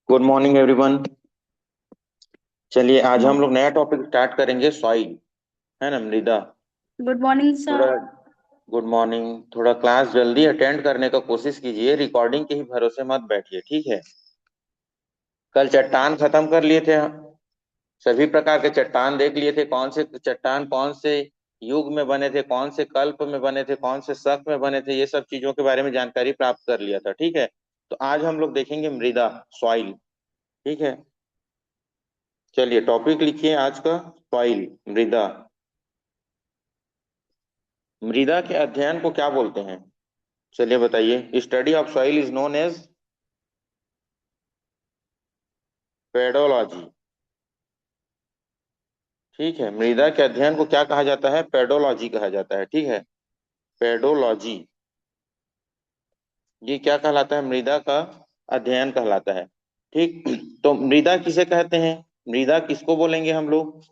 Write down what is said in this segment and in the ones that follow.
Good morning everyone. चलिए आज हम मॉर्निंग। लोग नया टॉपिक स्टार्ट करेंगे, सॉइल, है ना, मृदा। गुड मॉर्निंग थोड़ा सर। Good morning. थोड़ा क्लास जल्दी अटेंड करने का कोशिश कीजिए, रिकॉर्डिंग के ही भरोसे मत बैठिए, ठीक है। कल चट्टान खत्म कर लिए थे हम। सभी प्रकार के चट्टान देख लिए थे, कौन से चट्टान कौन से युग में बने थे, कौन से कल्प में बने थे, कौन से शक में बने थे, ये सब चीजों के बारे में जानकारी प्राप्त कर लिया था, ठीक है। तो आज हम लोग देखेंगे मृदा, सॉइल, ठीक है। चलिए टॉपिक लिखिए आज का, सॉइल, मृदा। मृदा के अध्ययन को क्या बोलते हैं? चलिए बताइए। Study of soil is known as pedology, ठीक है। मृदा के अध्ययन को क्या कहा जाता है? पेडोलॉजी कहा जाता है, ठीक है। पेडोलॉजी, ये क्या कहलाता है? मृदा का अध्ययन कहलाता है, ठीक। तो मृदा किसे कहते हैं? मृदा किसको बोलेंगे हम लोग?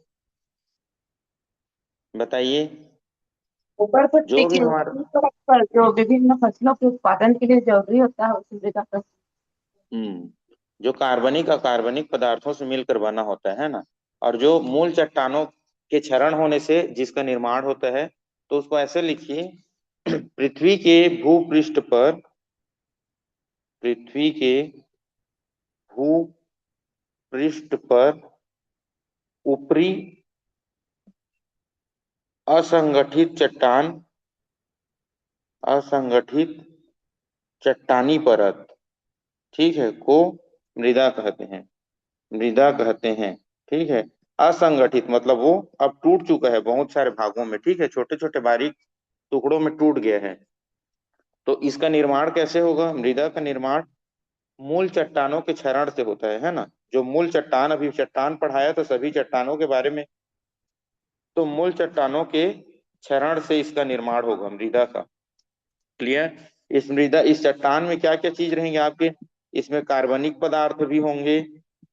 बताइए। ऊपर पर जो भी देखिए, हमारा पर जो विभिन्न फसलों के उत्पादन के लिए जरूरी होता है उसे मृदा का। हम्म जो कार्बनिक अकार्बनिक पदार्थों से मिलकर बना होता है ना, और जो मूल चट्टानों के क्षरण होने से जिसका निर्माण होता है, तो उसको ऐसे लिखिए। पृथ्वी के भूपृष्ठ पर, पृथ्वी के भूपृष्ठ पर ऊपरी असंगठित चट्टान, असंगठित चट्टानी परत, ठीक है, को मृदा कहते हैं, मृदा कहते हैं, ठीक है। असंगठित मतलब वो अब टूट चुका है बहुत सारे भागों में, ठीक है, छोटे छोटे बारीक टुकड़ों में टूट गया है। तो इसका निर्माण कैसे होगा? मृदा का निर्माण मूल चट्टानों के क्षरण से होता है ना। जो मूल चट्टान, अभी चट्टान पढ़ाया तो सभी चट्टानों के बारे में, तो मूल चट्टानों के क्षरण से इसका निर्माण होगा मृदा का। क्लियर? इस मृदा, इस चट्टान में क्या क्या चीज रहेंगे आपके? इसमें कार्बनिक पदार्थ भी होंगे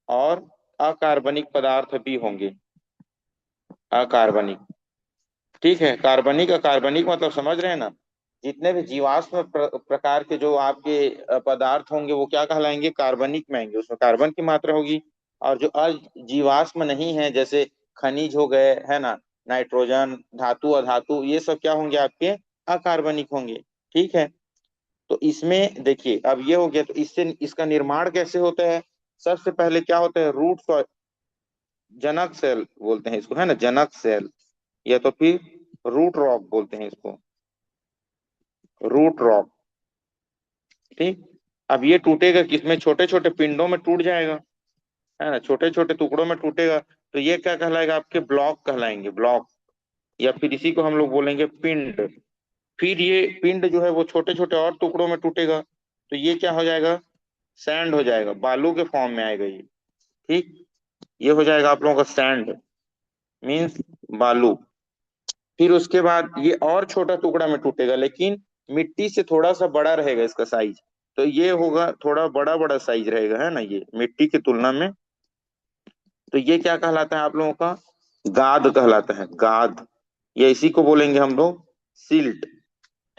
और अकार्बनिक पदार्थ भी होंगे। अकार्बनिक, ठीक है। कार्बनिक अकार्बनिक मतलब समझ रहे हैं ना। जितने भी जीवाश्म प्रकार के जो आपके पदार्थ होंगे वो क्या कहलाएंगे? कार्बनिक में आएंगे, उसमें कार्बन की मात्रा होगी। और जो अजीवाश्म नहीं है, जैसे खनिज हो गए, है ना, नाइट्रोजन, धातु, अधातु, ये सब क्या होंगे आपके? अकार्बनिक होंगे, ठीक है। तो इसमें देखिए, अब ये हो गया, तो इससे इसका निर्माण कैसे होता है? सबसे पहले क्या होता है? जनक सेल बोलते हैं इसको, है ना, जनक सेल, या तो फिर रूट रॉक बोलते हैं इसको, रूट रॉक, ठीक। अब ये टूटेगा किसमें? छोटे छोटे पिंडों में टूट जाएगा, है ना, छोटे छोटे टुकड़ों में टूटेगा। तो ये क्या कहलाएगा? आपके ब्लॉक कहलाएंगे, ब्लॉक। या फिर इसी को हम लोग बोलेंगे पिंड। फिर ये पिंड जो है वो छोटे छोटे और टुकड़ों में टूटेगा, तो ये क्या हो जाएगा? सैंड हो जाएगा, बालू के फॉर्म में आएगा ये, ठीक। ये हो जाएगा आप लोगों का सैंड, मीन्स बालू। फिर उसके बाद ये और छोटा टुकड़ा में टूटेगा, लेकिन मिट्टी से थोड़ा सा बड़ा रहेगा इसका साइज। तो ये होगा थोड़ा बड़ा बड़ा साइज रहेगा, है ना, ये मिट्टी की तुलना में। तो ये क्या कहलाता है आप लोगों का? गाद कहलाता है, गाद। या इसी को बोलेंगे हम लोग सिल्ट,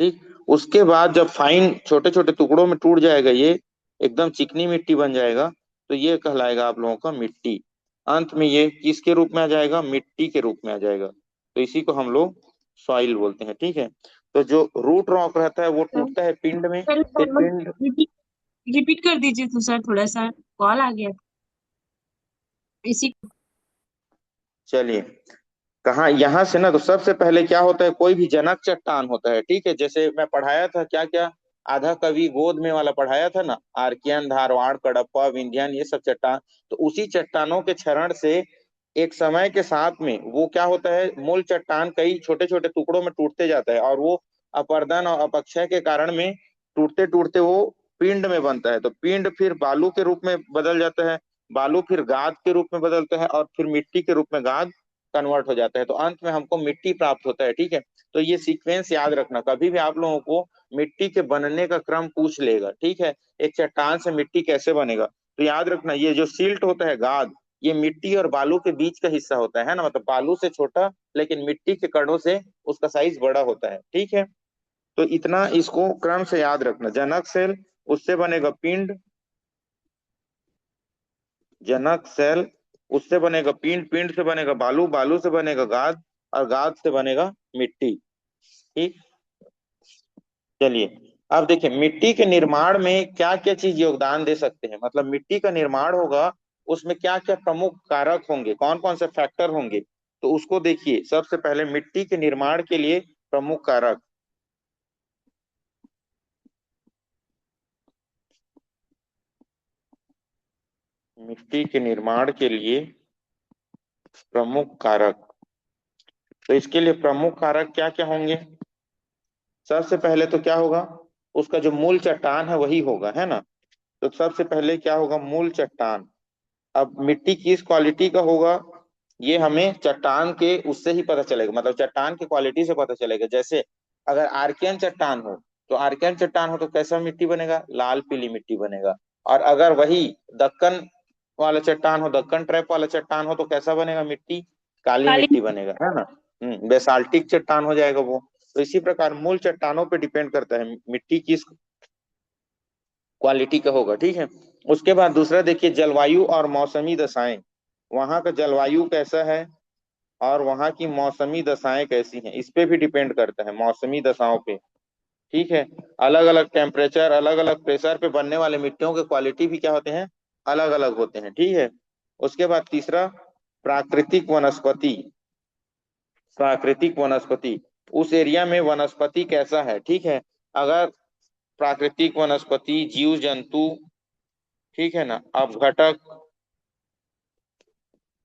ठीक। उसके बाद जब फाइन छोटे छोटे टुकड़ों में टूट जाएगा ये, एकदम चिकनी मिट्टी बन जाएगा, तो ये कहलाएगा आप लोगों का मिट्टी। अंत में ये किसके रूप में आ जाएगा? मिट्टी के रूप में आ जाएगा। तो इसी को हम लोग सॉइल बोलते हैं, ठीक है। तो जो रूट रॉक रहता है वो टूटता है पिंड में, सर फिर पिंड। रिपीट रिपीट कर दीजिए तो सर, थोड़ा सा कॉल आ गया था इसी। चलिए, कहाँ यहाँ से ना, तो सबसे पहले क्या होता है? कोई भी जनक चट्टान होता है, ठीक है। जैसे मैं पढ़ाया था क्या क्या, आधा कवि गोद में वाला पढ़ाया था ना, आर्कियन, धारवाड़, कडप्पा, विंध्यान, ये सब चट्टान। तो उसी चट्टानों के क्षरण से एक समय के साथ में वो क्या होता है? मूल चट्टान कई छोटे छोटे टुकड़ों में टूटते जाता है, और वो अपर्दन और अपक्षय के कारण में टूटते टूटते वो पिंड में बनता है। तो पिंड फिर बालू के रूप में बदल जाता है, बालू फिर गाद के रूप में बदलता है, और फिर मिट्टी के रूप में गाद कन्वर्ट हो जाता है। तो अंत में हमको मिट्टी प्राप्त होता है, ठीक है। तो ये सीक्वेंस याद रखना, कभी भी आप लोगों को मिट्टी के बनने का क्रम पूछ लेगा, ठीक है। एक चट्टान से मिट्टी कैसे बनेगा, तो याद रखना, ये जो सिल्ट होता है, गाद, ये मिट्टी और बालू के बीच का हिस्सा होता है ना, मतलब बालू से छोटा, लेकिन मिट्टी के कणों से उसका साइज बड़ा होता है, ठीक है। तो इतना इसको क्रम से याद रखना। जनक सेल, उससे बनेगा पिंड, जनक सेल, उससे बनेगा पिंड, पिंड से बनेगा बालू, बालू से बनेगा गाद, और गाद से बनेगा मिट्टी। ठीक। चलिए, अब देखिए मिट्टी के निर्माण में क्या क्या चीज योगदान दे सकते हैं, मतलब मिट्टी का निर्माण होगा उसमें क्या क्या प्रमुख कारक होंगे, कौन कौन से फैक्टर होंगे। तो उसको देखिए, सबसे पहले मिट्टी के निर्माण के लिए प्रमुख कारक, मिट्टी के निर्माण के लिए प्रमुख कारक, तो इसके लिए प्रमुख कारक क्या क्या होंगे। सबसे पहले तो क्या होगा, उसका जो मूल चट्टान है वही होगा, है ना। तो सबसे पहले क्या होगा, मूल चट्टान। अब मिट्टी किस क्वालिटी का होगा, ये हमें चट्टान के उससे ही पता चलेगा, मतलब चट्टान की क्वालिटी से पता चलेगा। जैसे अगर आर्कियन चट्टान हो, तो आर्कियन चट्टान हो तो कैसा मिट्टी बनेगा, लाल पीली मिट्टी बनेगा। और अगर वही दक्कन वाला चट्टान हो, दक्कन ट्रैप वाला चट्टान हो, तो कैसा बनेगा मिट्टी, काली काली। मिट्टी बनेगा, है ना। बेसाल्टिक चट्टान हो जाएगा वो। तो इसी प्रकार मूल चट्टानों पे डिपेंड करता है मिट्टी किस क्वालिटी का होगा, ठीक है। उसके बाद दूसरा देखिए, जलवायु और मौसमी दशाएं, वहां का जलवायु कैसा है और वहां की मौसमी दशाएं कैसी हैं, इस पे भी डिपेंड करता है, मौसमी दशाओं पे। ठीक है। अलग अलग टेम्परेचर, अलग अलग प्रेशर पे बनने वाले मिट्टियों के क्वालिटी भी क्या होते हैं, अलग अलग होते हैं, ठीक है। उसके बाद तीसरा, प्राकृतिक वनस्पति, प्राकृतिक वनस्पति, उस एरिया में वनस्पति कैसा है, ठीक है। अगर प्राकृतिक वनस्पति, जीव जंतु, ठीक है ना, अपघटक,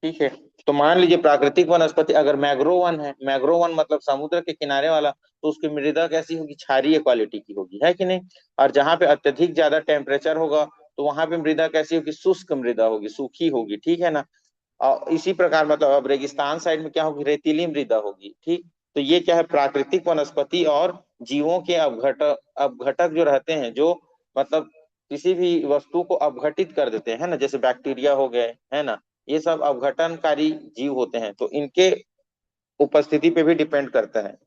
ठीक है। तो मान लीजिए प्राकृतिक वनस्पति, अगर मैग्रो वन है, मैग्रो वन मतलब समुद्र के किनारे वाला, तो उसकी मृदा कैसी होगी, क्षारीय क्वालिटी की होगी, है कि नहीं। और जहाँ पे अत्यधिक ज्यादा टेम्परेचर होगा, तो वहां पे मृदा कैसी होगी, शुष्क मृदा होगी, सूखी होगी, ठीक है ना। और इसी प्रकार मतलब अब रेगिस्तान साइड में क्या होगी, रेतीली मृदा होगी, ठीक। तो ये क्या है, प्राकृतिक वनस्पति और जीवों के अपघटक, अपघटक जो रहते हैं, जो मतलब किसी भी वस्तु को अपघटित कर देते हैं, है ना, जैसे बैक्टीरिया हो गए, है ना। ये सब अपघटनकारी जीव होते हैं, तो इनके उपस्थिति पे भी डिपेंड करता है।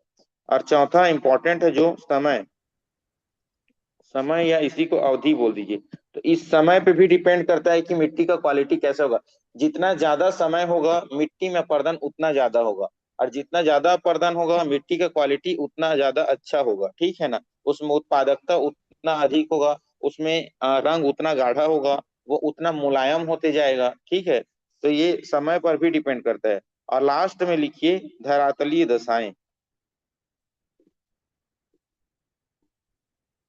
और चौथा इंपॉर्टेंट है जो समय, समय या इसी को अवधि बोल दीजिए। तो इस समय पे भी डिपेंड करता है कि मिट्टी का क्वालिटी कैसा होगा। जितना ज्यादा समय होगा मिट्टी में अपरदन उतना ज्यादा होगा, और जितना ज्यादा अपरदन होगा मिट्टी का क्वालिटी उतना ज्यादा अच्छा होगा, ठीक है ना। उसमें उत्पादकता उतना अधिक होगा, उसमें रंग उतना गाढ़ा होगा, वो उतना मुलायम होते जाएगा, ठीक है। तो ये समय पर भी डिपेंड करता है। और लास्ट में लिखिए धरातलीय दशाएं,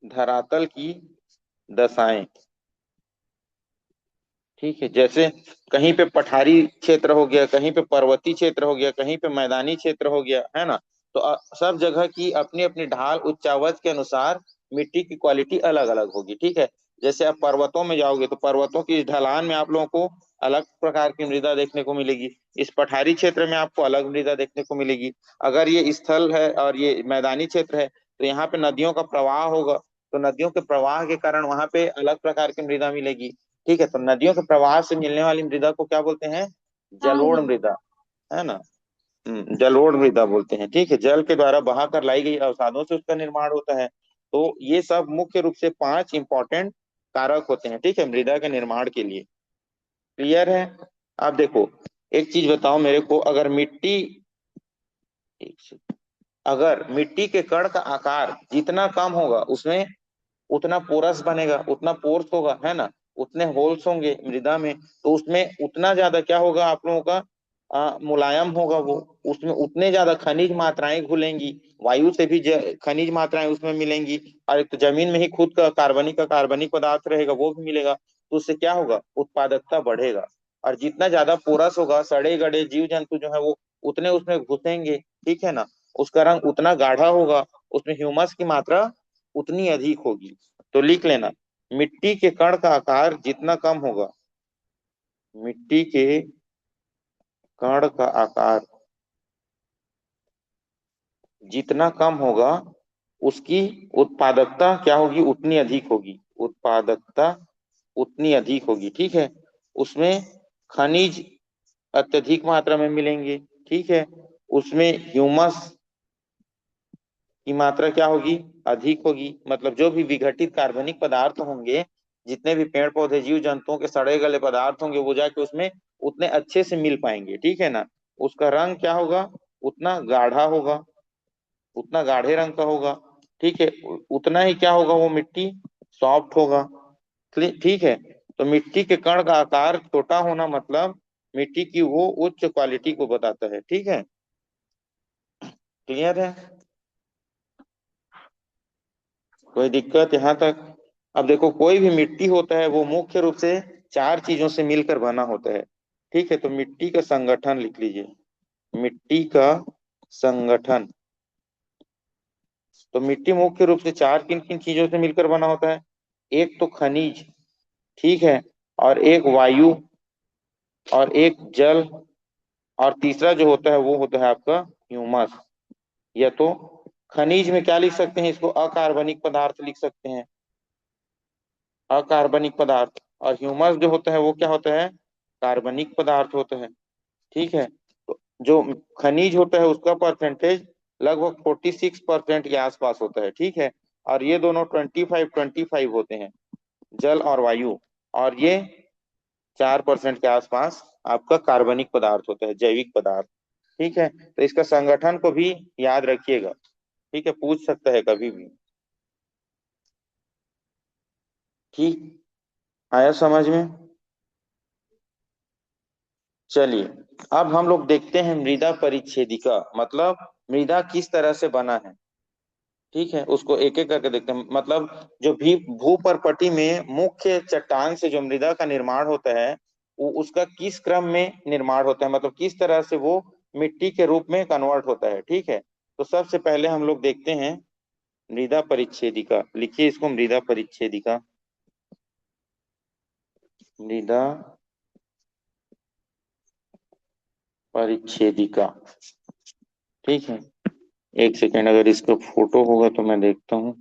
धरातल की दशाएं, ठीक है। जैसे कहीं पे पठारी क्षेत्र हो गया, कहीं पे पर्वतीय क्षेत्र हो गया, कहीं पे मैदानी क्षेत्र हो गया, है ना। तो सब जगह की अपनी अपनी ढाल उच्चावच के अनुसार मिट्टी की क्वालिटी अलग अलग होगी, ठीक है। जैसे आप पर्वतों में जाओगे तो पर्वतों की इस ढलान में आप लोगों को अलग प्रकार की मृदा देखने को मिलेगी, इस पठारी क्षेत्र में आपको अलग मृदा देखने को मिलेगी। अगर ये स्थल है और ये मैदानी क्षेत्र है, तो यहाँ पे नदियों का प्रवाह होगा, तो नदियों के प्रवाह के कारण वहां पे अलग प्रकार की मृदा मिलेगी, ठीक है। तो नदियों के प्रवाह से मिलने वाली मृदा को क्या बोलते हैं, हाँ जलोढ़ जी। मृदा, है ना। जलोढ़ मृदा बोलते हैं, ठीक है। जल के द्वारा बहा कर लाई गई अवसादों से उसका निर्माण होता है। तो ये सब मुख्य रूप से 5 इंपॉर्टेंट कारक होते हैं, ठीक है, मृदा के निर्माण के लिए। क्लियर है। आप देखो, एक चीज बताओ मेरे को, अगर मिट्टी, एक सेकंड, अगर मिट्टी के कण का आकार जितना कम होगा उसमें उतना पोरस बनेगा, उतना पोर्स होगा, है ना, उतने होल्स होंगे मृदा में, तो उसमें उतना ज्यादा क्या होगा आप लोगों का, मुलायम होगा वो। उसमें उतने ज्यादा खनिज मात्राएं घुलेंगी, वायु से भी खनिज मात्राएं उसमें मिलेंगी। और एक तो जमीन में ही खुद का कार्बनिक पदार्थ रहेगा, वो भी मिलेगा, तो उससे क्या होगा, उत्पादकता बढ़ेगा। और जितना ज्यादा पोरस होगा, सड़े गड़े जीव जंतु जो है वो उतने उसमें घुसेंगे, ठीक है ना। उसका रंग उतना गाढ़ा होगा, उसमें ह्यूमस की मात्रा उतनी अधिक होगी। तो लिख लेना, मिट्टी के कण का आकार जितना कम होगा, मिट्टी के कण का आकार जितना कम होगा, उसकी उत्पादकता क्या होगी, उतनी अधिक होगी, उत्पादकता उतनी अधिक होगी, ठीक है। उसमें खनिज अत्यधिक मात्रा में मिलेंगे, ठीक है। उसमें ह्यूमस की मात्रा क्या होगी, अधिक होगी, मतलब जो भी विघटित कार्बनिक पदार्थ होंगे जितने भी पेड़ पौधे जीव जंतुओं के सड़े गले पदार्थ होंगे वो जाके उसमें उतने अच्छे से मिल पाएंगे, ठीक है ना। उसका रंग क्या होगा, उतना गाढ़ा होगा, उतना गाढ़े रंग का होगा, ठीक है। उतना ही क्या होगा, वो मिट्टी सॉफ्ट होगा, ठीक है। तो मिट्टी के कण का आकार छोटा होना मतलब मिट्टी की वो उच्च क्वालिटी को बताता है, ठीक है। क्लियर है, कोई दिक्कत यहाँ तक। अब देखो कोई भी मिट्टी होता है वो मुख्य रूप से चार चीजों से मिलकर बना होता है, ठीक है। तो मिट्टी का संगठन लिख लीजिए, मिट्टी का संगठन। तो मिट्टी मुख्य रूप से चार किन किन चीजों से मिलकर बना होता है, एक तो खनिज, ठीक है, और एक वायु, और एक जल, और तीसरा जो होता है वो होता है आपका ह्यूमस। या तो खनिज में क्या लिख सकते हैं, इसको अकार्बनिक पदार्थ लिख सकते हैं, अकार्बनिक पदार्थ। और ह्यूमस जो होता है वो क्या होता है, कार्बनिक पदार्थ होता है, ठीक है। तो जो खनिज होता है उसका परसेंटेज लगभग 46% के आसपास होता है, ठीक है। और ये दोनों 25-25 होते हैं, जल और वायु। और ये 4% के आसपास आपका कार्बनिक पदार्थ होता है, जैविक पदार्थ, ठीक है। तो इसका संगठन को भी याद रखिएगा, ठीक है, पूछ सकता है कभी भी। ठीक, आया समझ में। चलिए, अब हम लोग देखते हैं मृदा परिच्छेदिका, मतलब मृदा किस तरह से बना है, ठीक है। उसको एक एक करके देखते हैं। मतलब जो भी भूपर्पटी में मुख्य चट्टान से जो मृदा का निर्माण होता है वो उसका किस क्रम में निर्माण होता है, मतलब किस तरह से वो मिट्टी के रूप में कन्वर्ट होता है, ठीक है। तो सबसे पहले हम लोग देखते हैं मृदा परिच्छेदिका, लिखिए इसको मृदा परिच्छेदिका, मृदा परिच्छेदिका, ठीक है। एक सेकेंड, अगर इसका फोटो होगा तो मैं देखता हूँ।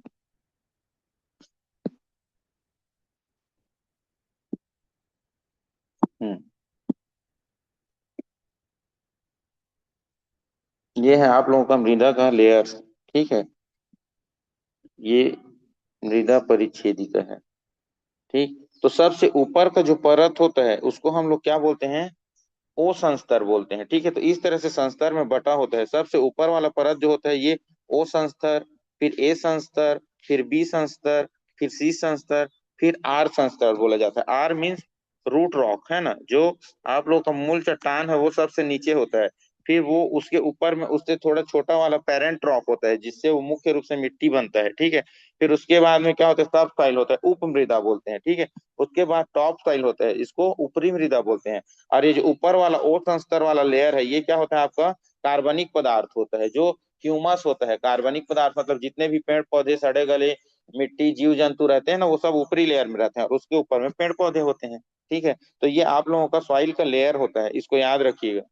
हम्म, ये है आप लोगों का मृदा का लेयर, ठीक है। ये मृदा परिच्छेदिका है, ठीक। तो सबसे ऊपर का जो परत होता है उसको हम लोग क्या बोलते हैं, ओ संस्तर बोलते हैं, ठीक है। तो इस तरह से संस्तर में बटा होता है। सबसे ऊपर वाला परत जो होता है ये ओ संस्तर, फिर ए संस्तर, फिर बी संस्तर, फिर सी संस्तर, फिर आर संस्तर बोला जाता है। आर मीन्स रूट रॉक, है ना, जो आप लोग का मूल चट्टान है वो सबसे नीचे होता है। फिर वो उसके ऊपर में उससे थोड़ा छोटा वाला पेरेंट रॉक होता है जिससे वो मुख्य रूप से मिट्टी बनता है, ठीक है। फिर उसके बाद में क्या होता है, सब सॉइल होता है, उप मृदा बोलते हैं, ठीक है। उसके बाद टॉप सॉइल होता है, इसको ऊपरी मृदा बोलते हैं। और ये जो ऊपर वाला ओजोन स्तर वाला लेयर है ये क्या होता है आपका, कार्बनिक पदार्थ होता है, जो ह्यूमस होता है। कार्बनिक पदार्थ मतलब जितने भी पेड़ पौधे सड़े गले मिट्टी जीव जंतु रहते हैं ना वो सब ऊपरी लेयर में रहते हैं, और उसके ऊपर में पेड़ पौधे होते हैं, ठीक है। तो ये आप लोगों का सॉइल का लेयर होता है, इसको याद रखिएगा।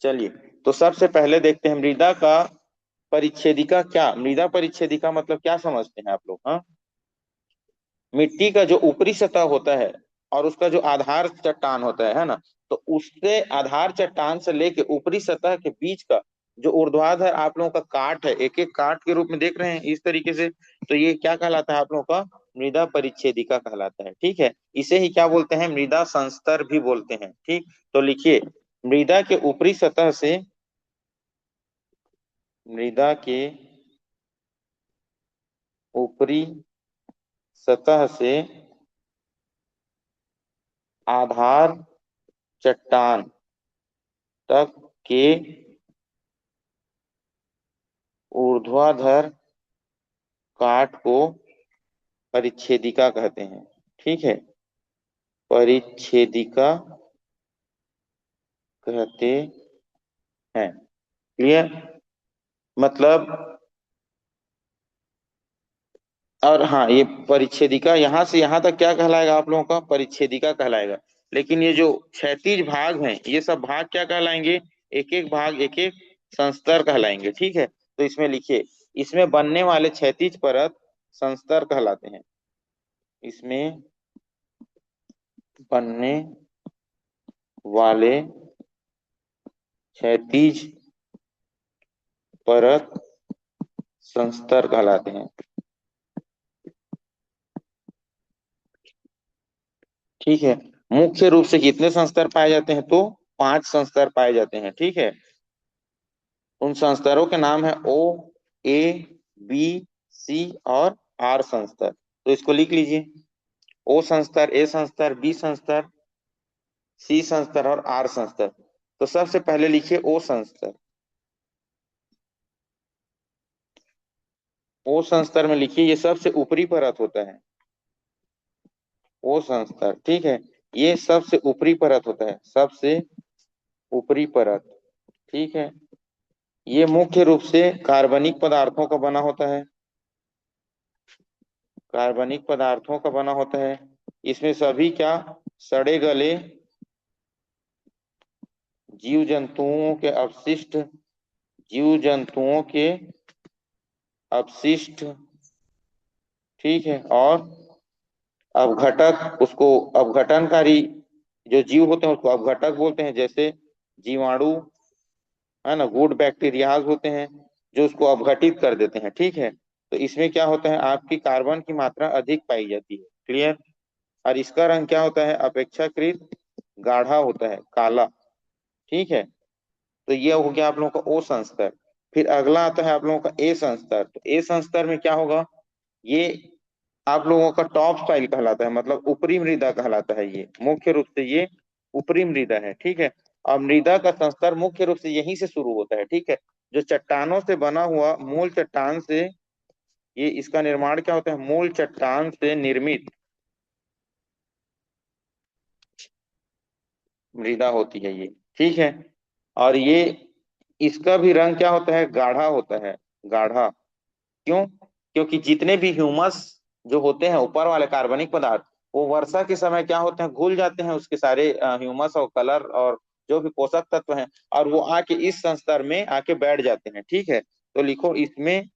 चलिए, तो सबसे पहले देखते हैं मृदा का परिच्छेदिका। क्या मृदा परिच्छेदिका मतलब क्या समझते हैं आप लोग, हाँ। मिट्टी का जो ऊपरी सतह होता है और उसका जो आधार चट्टान होता है ना, तो उससे आधार चट्टान से लेके ऊपरी सतह के बीच का जो ऊर्ध्वाधर आप लोगों का काट है, एक एक काट के रूप में देख रहे हैं इस तरीके से, तो ये क्या कहलाता है आप लोगों का, मृदा परिच्छेदिका कहलाता है, ठीक है। इसे ही क्या बोलते हैं, मृदा संस्तर भी बोलते हैं, ठीक। तो लिखिए, मृदा के ऊपरी सतह से, मृदा के ऊपरी सतह से आधार चट्टान तक के ऊर्ध्वाधर काट को परिच्छेदिका कहते हैं, ठीक है। परिच्छेदिका कहते हैं, क्लियर। मतलब, और हाँ, ये परिच्छेदिका यहाँ से यहाँ तक क्या कहलाएगा आप लोगों का, परिच्छेदिका कहलाएगा। लेकिन ये जो क्षैतिज भाग हैं ये सब भाग क्या कहलाएंगे, एक एक भाग एक एक संस्तर कहलाएंगे, ठीक है। तो इसमें लिखिए, इसमें बनने वाले क्षैतिज परत संस्तर कहलाते हैं, इसमें बनने वाले क्षैतिज परत संस्तर कहलाते हैं। ठीक है। मुख्य रूप से कितने संस्तर पाए जाते हैं, तो 5 संस्तर पाए जाते हैं। ठीक है। उन संस्तरों के नाम है ओ, ए, बी, सी और आर संस्तर। तो इसको लिख लीजिए। ओ संस्तर, ए संस्तर, बी संस्तर, सी संस्तर और आर संस्तर। तो सबसे पहले लिखिए ओ संस्तर। ओ संस्तर में लिखिए, ये सबसे ऊपरी परत होता है। ओ संस्तर, ठीक है। ये सबसे ऊपरी परत होता है, सबसे ऊपरी परत। ठीक है। ये मुख्य रूप से कार्बनिक पदार्थों का बना होता है। कार्बनिक पदार्थों का बना होता है। इसमें सभी क्या, सड़े गले जीव जंतुओं के अपशिष्ट, जीव जंतुओं के अपशिष्ट, ठीक है, और अपघटक, उसको अपघटनकारी जो जीव होते हैं उसको अपघटक बोलते हैं, जैसे जीवाणु, है ना, गुड बैक्टीरियाज होते हैं जो उसको अपघटित कर देते हैं। ठीक है। तो इसमें क्या होता है, आपकी कार्बन की मात्रा अधिक पाई जाती है। क्लियर। और इसका रंग क्या होता है, अपेक्षाकृत गाढ़ा होता है, काला। ठीक है। तो ये हो गया आप लोगों का ओ संस्तर। फिर अगला आता है आप लोगों का ए संस्तर। तो ए संस्तर में क्या होगा, ये आप लोगों का टॉप स्टाइल कहलाता है, मतलब ऊपरी मृदा कहलाता है। ये मुख्य रूप से ये ऊपरी मृदा है। ठीक है। और मृदा का संस्तर मुख्य रूप से यहीं से शुरू होता है। ठीक है। जो चट्टानों से बना हुआ मूल चट्टान से, ये इसका निर्माण क्या होता है, मूल चट्टान से निर्मित मृदा होती है ये। ठीक है। और ये, इसका भी रंग क्या होता है, गाढ़ा होता है, गाढ़ा। क्यों, क्योंकि जितने भी ह्यूमस जो होते हैं, ऊपर वाले कार्बनिक पदार्थ, वो वर्षा के समय क्या होते हैं, घुल जाते हैं उसके सारे ह्यूमस और कलर और जो भी पोषक तत्व हैं, और वो आके इस संस्तर में आके बैठ जाते हैं। ठीक है। तो लिखो, इसमें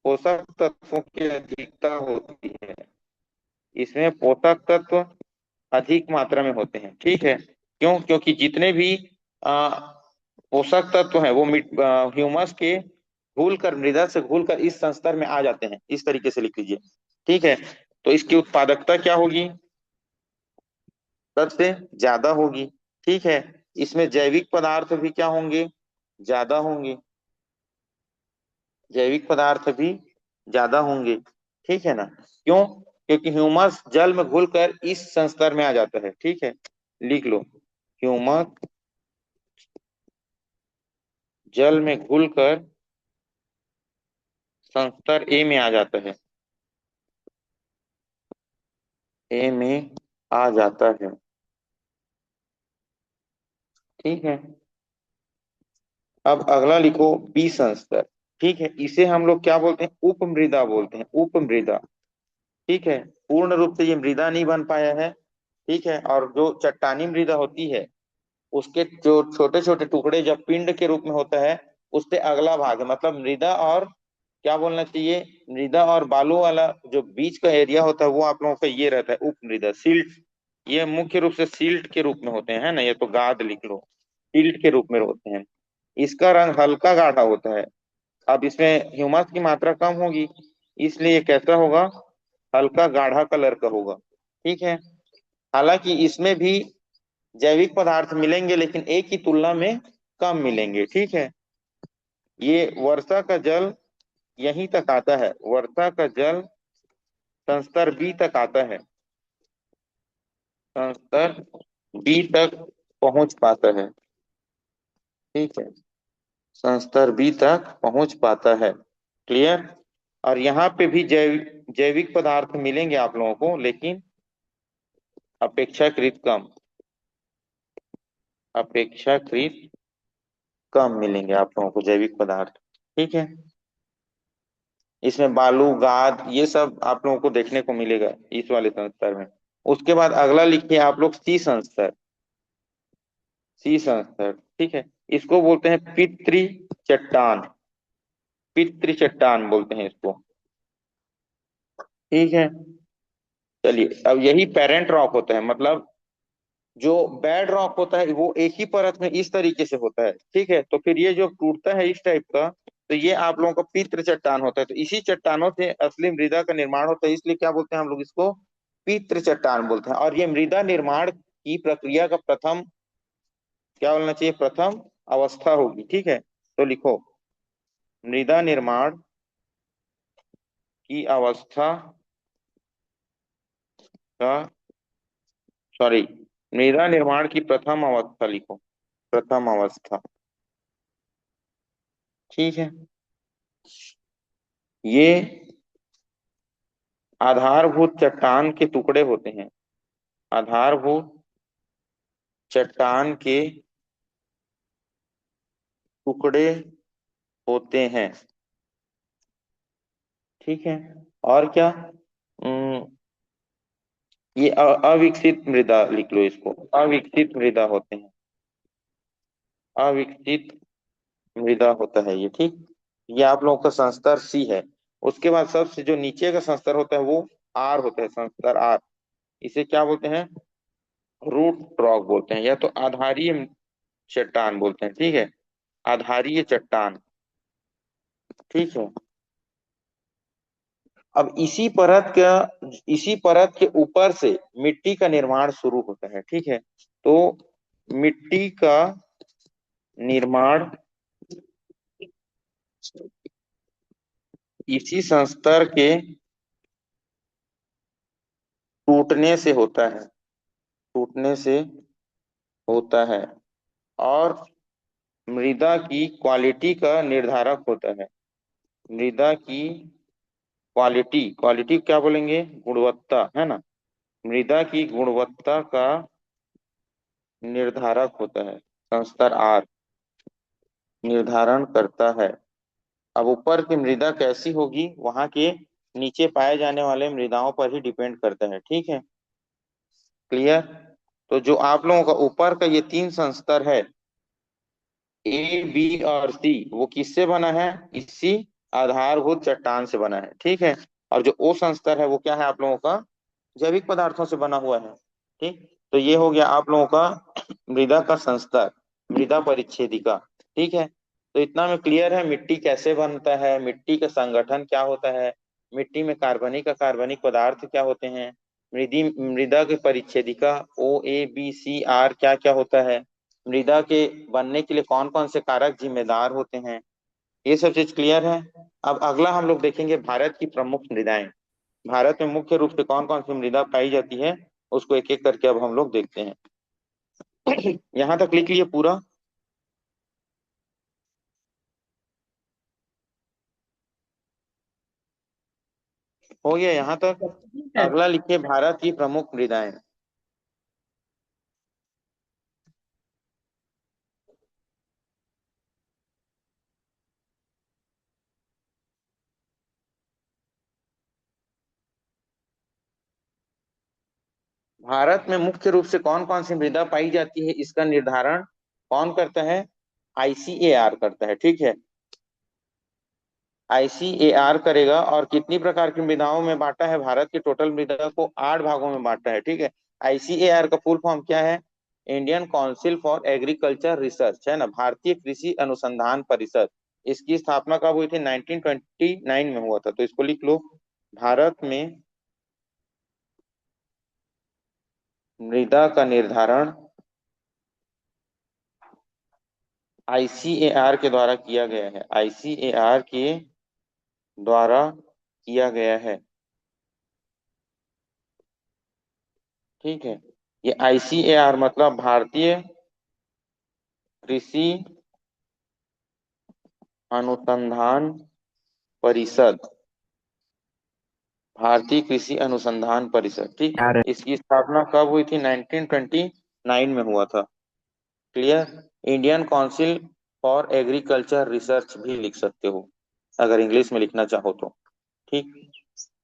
पोषक तत्वों की अधिकता होती है। इसमें पोषक तत्व अधिक मात्रा में होते हैं। ठीक है। क्यों, क्योंकि जितने भी आ, पोषक तत्व हैं वो ह्यूमस के घुल कर, मृदा से घुल कर इस संस्तर में आ जाते हैं। इस तरीके से लिख लीजिए। ठीक है। तो इसकी उत्पादकता क्या होगी, सबसे ज्यादा होगी। ठीक है। इसमें जैविक पदार्थ भी क्या होंगे, ज्यादा होंगे। जैविक पदार्थ भी ज्यादा होंगे। ठीक है ना। क्यों, क्योंकि ह्यूमस जल में घुलकर इस संस्तर में आ जाता है। ठीक है। लिख लो, ह्यूमस जल में घुलकर संस्तर ए में आ जाता है, ए में आ जाता है। ठीक है। अब अगला लिखो बी संस्तर। ठीक है। इसे हम लोग क्या बोलते हैं, उपमृदा बोलते हैं, उपमृदा। ठीक है। पूर्ण रूप से ये मृदा नहीं बन पाया है। ठीक है। और जो चट्टानी मृदा होती है, उसके जो छोटे छोटे टुकड़े जब पिंड के रूप में होता है, उससे अगला भाग है, मतलब मृदा और क्या बोलना चाहिए, मृदा और बालू वाला जो बीच का एरिया होता है, वो आप लोगों का ये रहता है उपमृदा, सिल्ट। ये मुख्य रूप से सिल्ट के रूप में होते हैं, है ना, ये तो गाद लिख लो, सिल्ट के रूप में होते हैं। इसका रंग हल्का गाढ़ा होता है। अब इसमें ह्यूमस की मात्रा कम होगी, इसलिए ये कैसा होगा, हल्का गाढ़ा कलर का होगा। ठीक है। हालांकि इसमें भी जैविक पदार्थ मिलेंगे, लेकिन एक की तुलना में कम मिलेंगे। ठीक है। ये वर्षा का जल यहीं तक आता है, वर्षा का जल संस्तर बी तक आता है, संस्तर बी तक पहुंच पाता है। ठीक है। संस्तर बी तक पहुंच पाता है। क्लियर। और यहाँ पे भी जैविक पदार्थ मिलेंगे आप लोगों को, लेकिन अपेक्षाकृत कम, अपेक्षाकृत कम मिलेंगे आप लोगों को जैविक पदार्थ। ठीक है। इसमें बालू, गाद, ये सब आप लोगों को देखने को मिलेगा इस वाले संस्तर में। उसके बाद अगला लिखिए आप लोग सी संस्तर, सी संस्तर। ठीक है। इसको बोलते हैं पितृ चट्टान, पितृ चट्टान बोलते हैं इसको। ठीक है। चलिए, अब यही पेरेंट रॉक होता है, मतलब जो बेड रॉक होता है वो एक ही परत में इस तरीके से होता है। ठीक है। तो फिर ये जो टूटता है इस टाइप का, तो ये आप लोगों का पितृ चट्टान होता है। तो इसी चट्टानों से असली मृदा का निर्माण होता है, इसलिए क्या बोलते हैं हम लोग इसको, पितृ चट्टान बोलते हैं। और ये मृदा निर्माण की प्रक्रिया का प्रथम, क्या बोलना चाहिए, प्रथम अवस्था होगी। ठीक है, तो लिखो मृदा निर्माण की अवस्था का, सॉरी, मृदा निर्माण की प्रथम अवस्था लिखो, प्रथम अवस्था। ठीक है, ये आधारभूत चट्टान के टुकड़े होते हैं, आधारभूत चट्टान के टुकड़े होते हैं। ठीक है, और क्या, ये अविकसित मृदा लिख लो इसको, अविकसित मृदा होते हैं, अविकसित मृदा होता है ये। ठीक, ये आप लोगों का संस्तर सी है। उसके बाद सबसे जो नीचे का संस्तर होता है वो आर होता है, संस्तर आर। इसे क्या बोलते हैं, रूट रॉक बोलते हैं, या तो आधारीय चट्टान बोलते हैं। ठीक है, आधारीय चट्टान। ठीक है, अब इसी परत के ऊपर से मिट्टी का निर्माण शुरू होता है। ठीक है, तो मिट्टी का निर्माण इसी संस्तर के टूटने से होता है, टूटने से होता है, और मृदा की क्वालिटी का निर्धारक होता है। मृदा की क्वालिटी, क्वालिटी क्या बोलेंगे, गुणवत्ता, है ना। मृदा की गुणवत्ता का निर्धारक होता है, संस्तर आर निर्धारण करता है। अब ऊपर की मृदा कैसी होगी वहां के नीचे पाए जाने वाले मृदाओं पर ही डिपेंड करता है। ठीक है, क्लियर। तो जो आप लोगों का ऊपर का ये तीन संस्तर है, ए बी और सी, वो किससे बना है, इसी आधारभूत चट्टान से बना है। ठीक है, और जो ओ संस्तर है वो क्या है आप लोगों का, जैविक पदार्थों से बना हुआ है। ठीक, तो ये हो गया आप लोगों का मृदा का संस्तर, मृदा परिच्छेदिका। ठीक है, तो इतना में क्लियर है मिट्टी कैसे बनता है, मिट्टी का संगठन क्या होता है, मिट्टी में कार्बनिक का कार्बनिक पदार्थ क्या होते हैं, मृदा के परिच्छेदिका ओ ए बी सी आर क्या क्या होता है, मृदा के बनने के लिए कौन कौन से कारक जिम्मेदार होते हैं, ये सब चीज क्लियर है। अब अगला हम लोग देखेंगे भारत की प्रमुख मृदाएं। भारत में मुख्य रूप से कौन कौन सी मृदा पाई जाती है, उसको एक एक करके अब हम लोग देखते हैं। यहाँ तक लिख लिए पूरा। हो गया यहाँ तक। सर। अगला लिखिए भारत की प्रमुख मृदाएं। भारत में मुख्य रूप से कौन कौन सी मृदा पाई जाती है, इसका निर्धारण कौन करता है, आईसीएआर करता है। ठीक है, आईसीएआर करेगा। और कितनी प्रकार की मृदाओं में बांटा है, भारत की टोटल मृदा को 8 भागों में बांटा है। ठीक है, आईसीएआर का फुल फॉर्म क्या है, Indian council for agriculture research, है ना, भारतीय कृषि अनुसंधान परिषद। इसकी स्थापना कब हुई थी, 1929 में हुआ था, तो इसको लिख लो। भारत में मृदा का निर्धारण आईसीएआर के द्वारा किया गया है, आईसीएआर के द्वारा किया गया है। ठीक है, ये आईसीएआर मतलब भारतीय कृषि अनुसंधान परिषद, भारतीय कृषि अनुसंधान परिषद। ठीक, यार इसकी स्थापना कब हुई थी, 1929 में हुआ था। Clear. Indian council for agriculture research भी लिख सकते हो अगर इंग्लिश में लिखना चाहो तो। ठीक,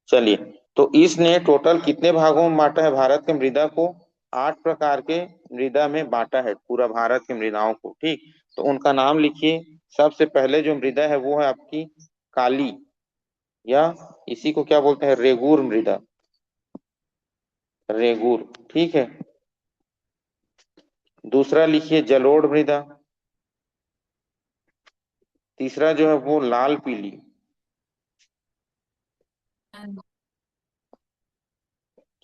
चलिए, तो इसने टोटल कितने भागों में बांटा है भारत के मृदा को, 8 प्रकार के मृदा में बांटा है पूरा भारत की मृदाओं को। ठीक, तो उनका नाम लिखिए। सबसे पहले जो मृदा है वो है आपकी काली, या इसी को क्या बोलते हैं, रेगूर मृदा, रेगूर। ठीक है, दूसरा लिखिए जलोढ़ मृदा। तीसरा जो है वो लाल पीली।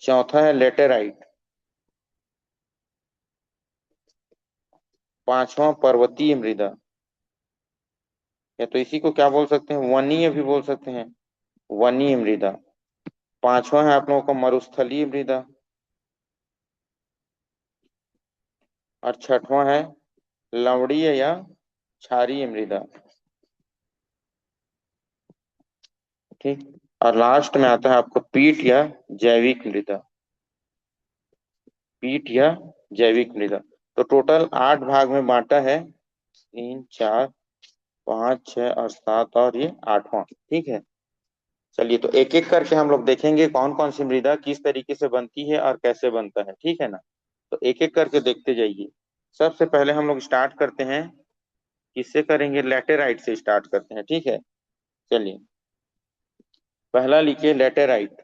चौथा है लेटेराइट। पांचवा पर्वतीय मृदा, या तो इसी को क्या बोल सकते हैं, वनीय भी बोल सकते हैं, वनीय मृदा। पांचवा है आप लोगों का मरुस्थलीय मृदा। और छठवां है लवणीय या क्षारीय मृदा। ठीक। और लास्ट में आता है आपको पीट या जैविक मृदा। पीट या जैविक मृदा। तो टोटल 8 भाग में बांटा है, 3 4 5 6 और 7 और ये आठवां। ठीक है। चलिए तो एक एक करके हम लोग देखेंगे कौन कौन सी मृदा किस तरीके से बनती है और कैसे बनता है, ठीक है ना। तो एक एक करके देखते जाइए। सबसे पहले हम लोग स्टार्ट करते हैं, किससे करेंगे, लेटेराइट से स्टार्ट करते हैं, ठीक है। चलिए, पहला लिखिए लेटेराइट।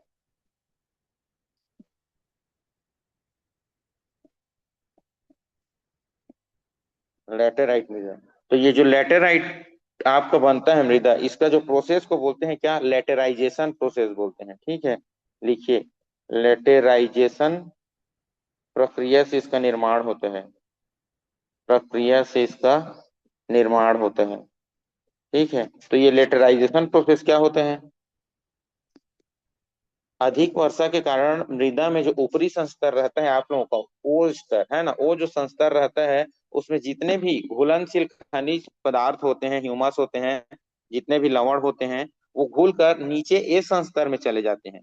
लेटेराइट मृदा। तो ये जो लेटेराइट आपका बनता है मृदा, इसका जो प्रोसेस को बोलते हैं क्या, लेटेराइजेशन प्रोसेस बोलते हैं, ठीक है। लिखिए, लेटेराइजेशन प्रक्रिया से इसका निर्माण होता है, प्रक्रिया से इसका निर्माण होता है। ठीक है। तो ये लेटराइजेशन प्रोसेस क्या होता है, अधिक वर्षा के कारण मृदा में जो ऊपरी संस्तर रहता है आप लोगों का, ओ स्तर है ना, वो जो संस्तर रहता है उसमें जितने भी घुलनशील खनिज पदार्थ होते हैं, ह्यूमस होते हैं, जितने भी लवण होते हैं, वो घुल कर नीचे ए संस्तर में चले जाते हैं।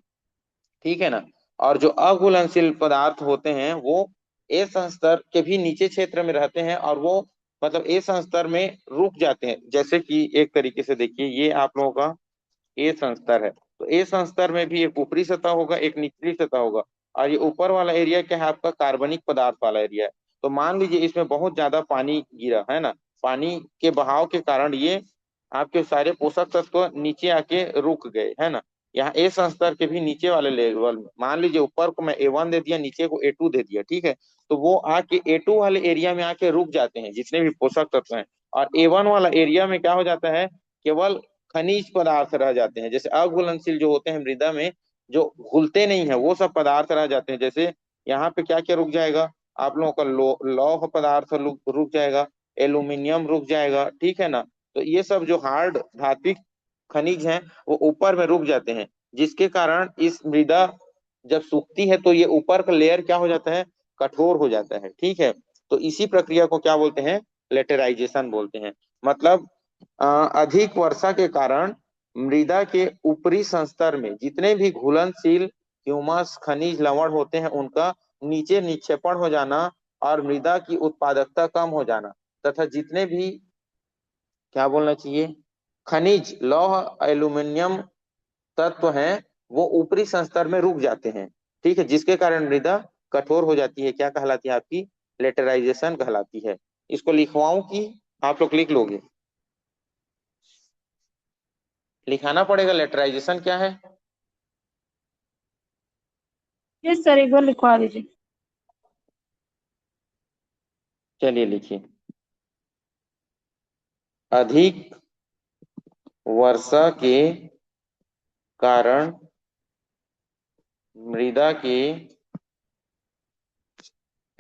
ठीक है ना। और जो अघुलनशील पदार्थ होते हैं वो ए संस्तर के भी नीचे क्षेत्र में रहते हैं, और वो मतलब ए संस्तर में रुक जाते हैं। जैसे कि एक तरीके से देखिए, ये आप लोगों का ए संस्तर है, तो ए संस्तर में भी एक ऊपरी सतह होगा, एक निचली सतह होगा। और ये ऊपर वाला एरिया क्या है आपका, कार्बनिक पदार्थ वाला एरिया है। तो मान लीजिए इसमें बहुत ज्यादा पानी गिरा है ना, पानी के बहाव के कारण ये आपके सारे पोषक तत्व नीचे आके रुक गए है ना। यहाँ ए संस्तर के भी नीचे वाले लेवल में, मान लीजिए ऊपर को मैं A1 दे दिया, नीचे को A2 दे दिया, ठीक है। तो वो आके A2 वाले एरिया में आके रुक जाते हैं जितने भी पोषक तत्व हैं। और A1 वाला एरिया में क्या हो जाता है, केवल खनिज पदार्थ रह जाते हैं। जैसे अघुलनशील जो होते हैं मृदा में, जो घुलते नहीं है, वो सब पदार्थ रह जाते हैं। जैसे यहाँ पे क्या क्या रुक जाएगा, आप लोगों का लौह पदार्थ रुक जाएगा, एल्यूमिनियम रुक जाएगा, ठीक है ना। तो ये सब जो हार्ड धात्विक खनिज हैं वो ऊपर में रुक जाते हैं, जिसके कारण इस मृदा जब सूखती है तो ये ऊपर का लेयर क्या हो जाता है, कठोर हो जाता है, ठीक है। तो इसी प्रक्रिया को क्या बोलते हैं, लेटेराइजेशन बोलते हैं। मतलब अधिक वर्षा के कारण मृदा के ऊपरी संस्तर में जितने भी घुलनशील ह्यूमस खनिज लवण होते हैं उनका नीचे निक्षेपण हो जाना, और मृदा की उत्पादकता कम हो जाना, तथा जितने भी क्या बोलना चाहिए, खनिज लौह एल्यूमिनियम तत्व हैं वो ऊपरी संस्तर में रुक जाते हैं। ठीक है, जिसके कारण मृदा कठोर हो जाती है, क्या कहलाती है आपकी, लेटराइजेशन कहलाती है। इसको लिखवाऊं कि आप लोग लिख लोगे, लिखाना पड़ेगा लेटराइजेशन क्या है। यस सर, एक बार लिखवा दीजिए। चलिए लिखिए, अधिक वर्षा के कारण मृदा के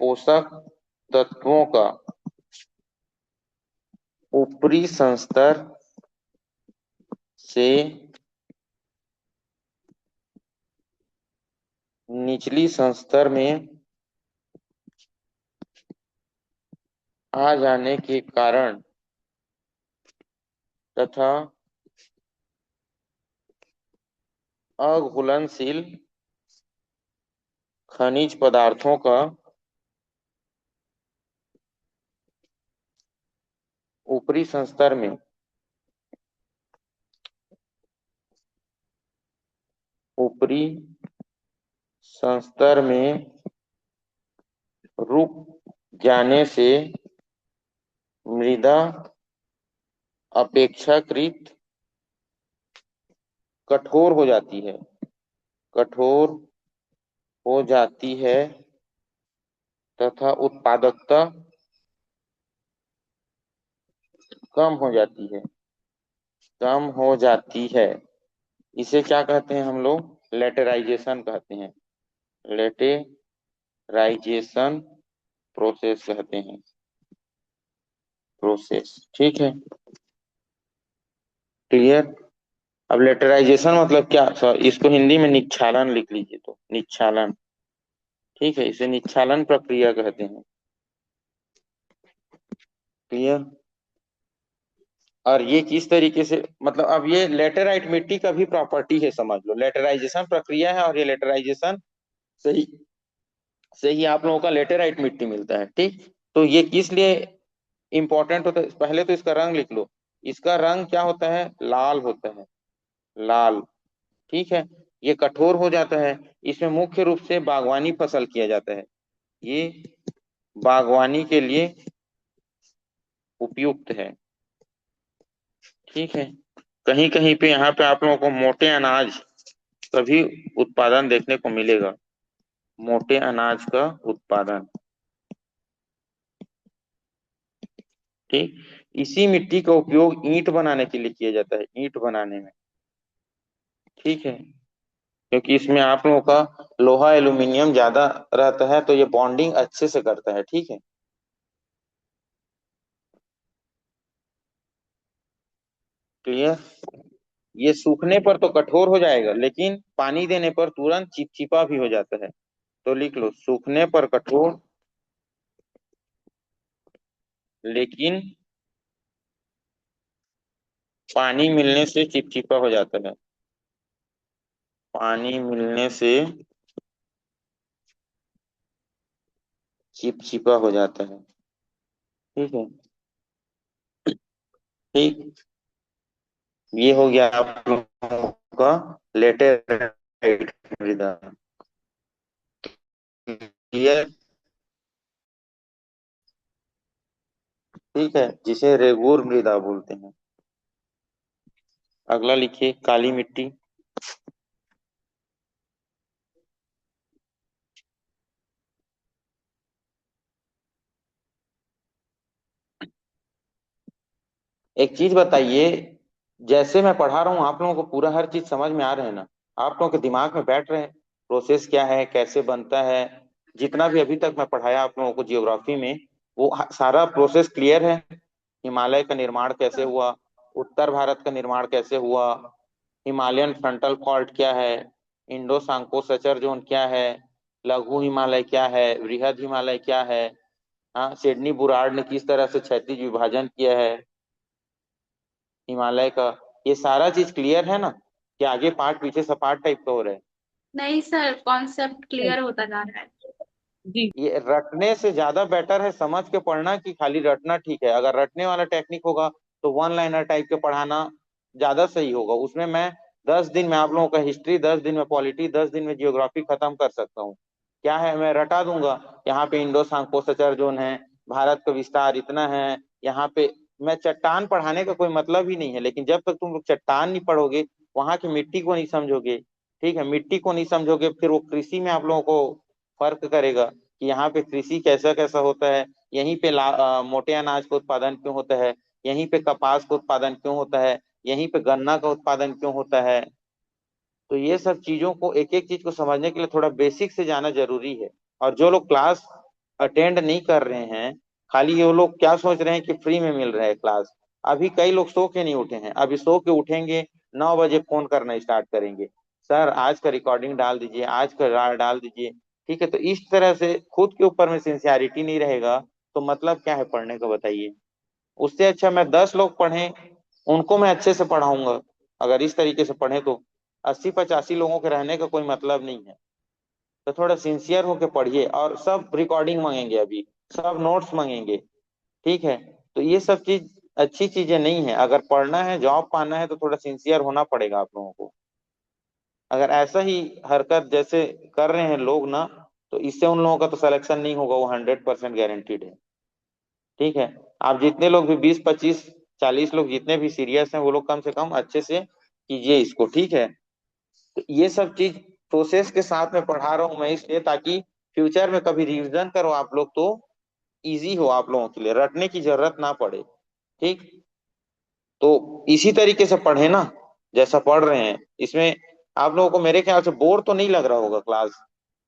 पोषक तत्वों का ऊपरी संस्तर से निचली संस्तर में आ जाने के कारण तथा अघुलनशील खनिज पदार्थों का ऊपरी संस्तर में, ऊपरी संस्तर में रुक जाने से मृदा अपेक्षाकृत कठोर हो जाती है, कठोर हो जाती है तथा उत्पादकता कम हो जाती है, कम हो जाती है। इसे क्या कहते हैं हम लोग, लेटराइजेशन कहते हैं। लेटेराइजेशन प्रोसेस कहते हैं, प्रोसेस। ठीक है, क्लियर। अब लेटराइजेशन मतलब क्या, इसको हिंदी में निक्षालन लिख लीजिए, तो निक्षालन। ठीक है, इसे निक्षालन प्रक्रिया कहते हैं। क्लियर। और ये किस तरीके से, मतलब अब ये लेटेराइट मिट्टी का भी प्रॉपर्टी है, समझ लो लेटेराइजेशन प्रक्रिया है, और ये लेटेराइजेशन से ही आप लोगों का लेटेराइट मिट्टी मिलता है। ठीक, तो ये किस लिए इंपॉर्टेंट होता है, पहले तो इसका रंग लिख लो। इसका रंग क्या होता है, लाल होता है, लाल। ठीक है, ये कठोर हो जाता है। इसमें मुख्य रूप से बागवानी फसल किया जाता है, ये बागवानी के लिए उपयुक्त है। ठीक है, कहीं कहीं पे यहाँ पे आप लोगों को मोटे अनाज का भी उत्पादन देखने को मिलेगा, मोटे अनाज का उत्पादन। ठीक, इसी मिट्टी का उपयोग ईंट बनाने के लिए किया जाता है, ईंट बनाने में। ठीक है, क्योंकि इसमें आप लोगों का लोहा एल्यूमिनियम ज्यादा रहता है, तो ये बॉन्डिंग अच्छे से करता है। ठीक है, क्लियर। ये सूखने पर तो कठोर हो जाएगा, लेकिन पानी देने पर तुरंत चिपचिपा भी हो जाता है। तो लिख लो, सूखने पर कठोर, लेकिन पानी मिलने से चिपचिपा हो जाता है, पानी मिलने से चिपचिपा हो जाता है। ठीक है, ठीक, ये हो गया आप लोगों का लेटेराइट मृदा। क्लियर। ठीक है, जिसे रेगुर मृदा बोलते हैं। अगला लिखिए, काली मिट्टी। एक चीज बताइए, जैसे मैं पढ़ा रहा हूँ आप लोगों को पूरा हर चीज समझ में आ रहा है ना, आप लोगों के दिमाग में बैठ रहे हैं, प्रोसेस क्या है, कैसे बनता है। जितना भी अभी तक मैं पढ़ाया आप लोगों को जियोग्राफी में, वो सारा प्रोसेस क्लियर है। हिमालय का निर्माण कैसे हुआ, उत्तर भारत का निर्माण कैसे हुआ, हिमालयन फ्रंटल फॉल्ट क्या है, इंडो सांको सचर जोन क्या है, लघु हिमालय क्या है, वृहद हिमालय क्या है, हाँ सिडनी बुराड़ ने किस तरह से क्षैतिज विभाजन किया है हिमालय का, ये सारा चीज क्लियर है ना, कि आगे पार्ट पीछे सपाट टाइप का हो रहा है। नहीं सर, कॉन्सेप्ट क्लियर होता जा रहा है। जी। ये रटने से ज्यादा बेटर है समझ के पढ़ना, कि खाली रटना ठीक है। अगर रटने वाला टेक्निक होगा तो वन लाइनर टाइप के पढ़ाना ज्यादा सही होगा। उसमें मैं 10 दिन में आप लोगों का हिस्ट्री, 10 दिन में पॉलिटी, 10 दिन में जियोग्राफी खत्म कर सकता हूँ। क्या है, मैं रटा दूंगा, यहाँ पे इंडो सांको सचर जोन है, भारत का विस्तार इतना है, यहाँ पे। मैं चट्टान पढ़ाने का कोई मतलब ही नहीं है, लेकिन जब तक तुम लोग चट्टान नहीं पढ़ोगे, वहां की मिट्टी को नहीं समझोगे, ठीक है, मिट्टी को नहीं समझोगे, फिर वो कृषि में आप लोगों को फर्क करेगा, कि यहाँ पे कृषि कैसा कैसा होता है, यहीं पे मोटे अनाज का उत्पादन क्यों होता है, यहीं पे कपास का उत्पादन क्यों होता है, यहीं पे गन्ना का उत्पादन क्यों होता है। तो ये सब चीजों को, एक एक चीज को समझने के लिए थोड़ा बेसिक से जाना जरूरी है। और जो लोग क्लास अटेंड नहीं कर रहे हैं, खाली ये लोग क्या सोच रहे हैं कि फ्री में मिल रहा है क्लास। अभी कई लोग सो के नहीं उठे हैं, अभी सो के उठेंगे, 9 बजे फोन करना स्टार्ट करेंगे, सर आज का रिकॉर्डिंग डाल दीजिए, आज का डाल दीजिए। ठीक है, तो इस तरह से खुद के ऊपर में सिंसियरिटी नहीं रहेगा, तो मतलब क्या है पढ़ने का, बताइए। उससे अच्छा मैं 10 लोग पढ़ें, उनको मैं अच्छे से पढ़ाऊंगा। अगर इस तरीके से पढ़े तो 80-85 लोगों के रहने का कोई मतलब नहीं है। तो थोड़ा सिंसियर होके पढ़िए, और सब रिकॉर्डिंग मांगेंगे अभी, सब नोट्स मांगेंगे। ठीक है, तो ये सब चीज अच्छी चीजें नहीं है। अगर पढ़ना है, जॉब पाना है, तो थोड़ा सिंसियर होना पड़ेगा आप लोगों को। अगर ऐसा ही हरकत जैसे कर रहे हैं लोग ना, तो इससे उन लोगों का तो सिलेक्शन नहीं होगा, वो 100% गारंटीड है। ठीक है, आप जितने लोग भी 20-25-40 लोग जितने भी सीरियस हैं, वो लोग कम से कम अच्छे से कीजिए इसको। ठीक है, तो ये सब चीज प्रोसेस के साथ में पढ़ा रहा हूँ मैं, इसलिए ताकि फ्यूचर में कभी रिवीजन करो आप लोग तो इजी हो आप लोगों के लिए, रटने की जरूरत ना पड़े। ठीक, तो इसी तरीके से पढ़े ना, जैसा पढ़ रहे हैं इसमें। आप लोगों को मेरे ख्याल से बोर तो नहीं लग रहा होगा क्लास।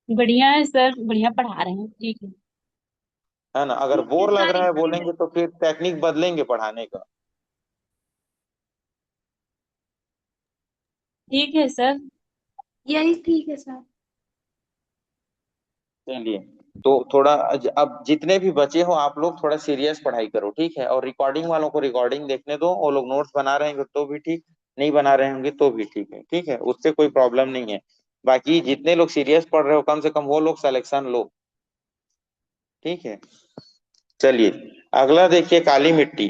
बढ़िया है सर, बढ़िया पढ़ा रहे हैं, ठीक है। है ना। अगर कितनी बोर लग रहा है तारीख की है? बोलेंगे तो फिर टेक्निक बदलेंगे पढ़ाने का। ठीक है सर। यही ठीक है सर। चलिए, तो थोड़ा अब जितने भी बचे हो आप लोग थोड़ा सीरियस पढ़ाई करो, ठीक है। और रिकॉर्डिंग वालों को रिकॉर्डिंग देखने दो, वो लोग नोट्स बना रहे होंगे तो भी ठीक, नहीं बना रहे होंगे तो भी ठीक है, ठीक है, उससे कोई प्रॉब्लम नहीं है। बाकी जितने लोग सीरियस पढ़ रहे हो कम से कम वो लोग सिलेक्शन लो, ठीक है। चलिए, अगला देखिए, काली मिट्टी।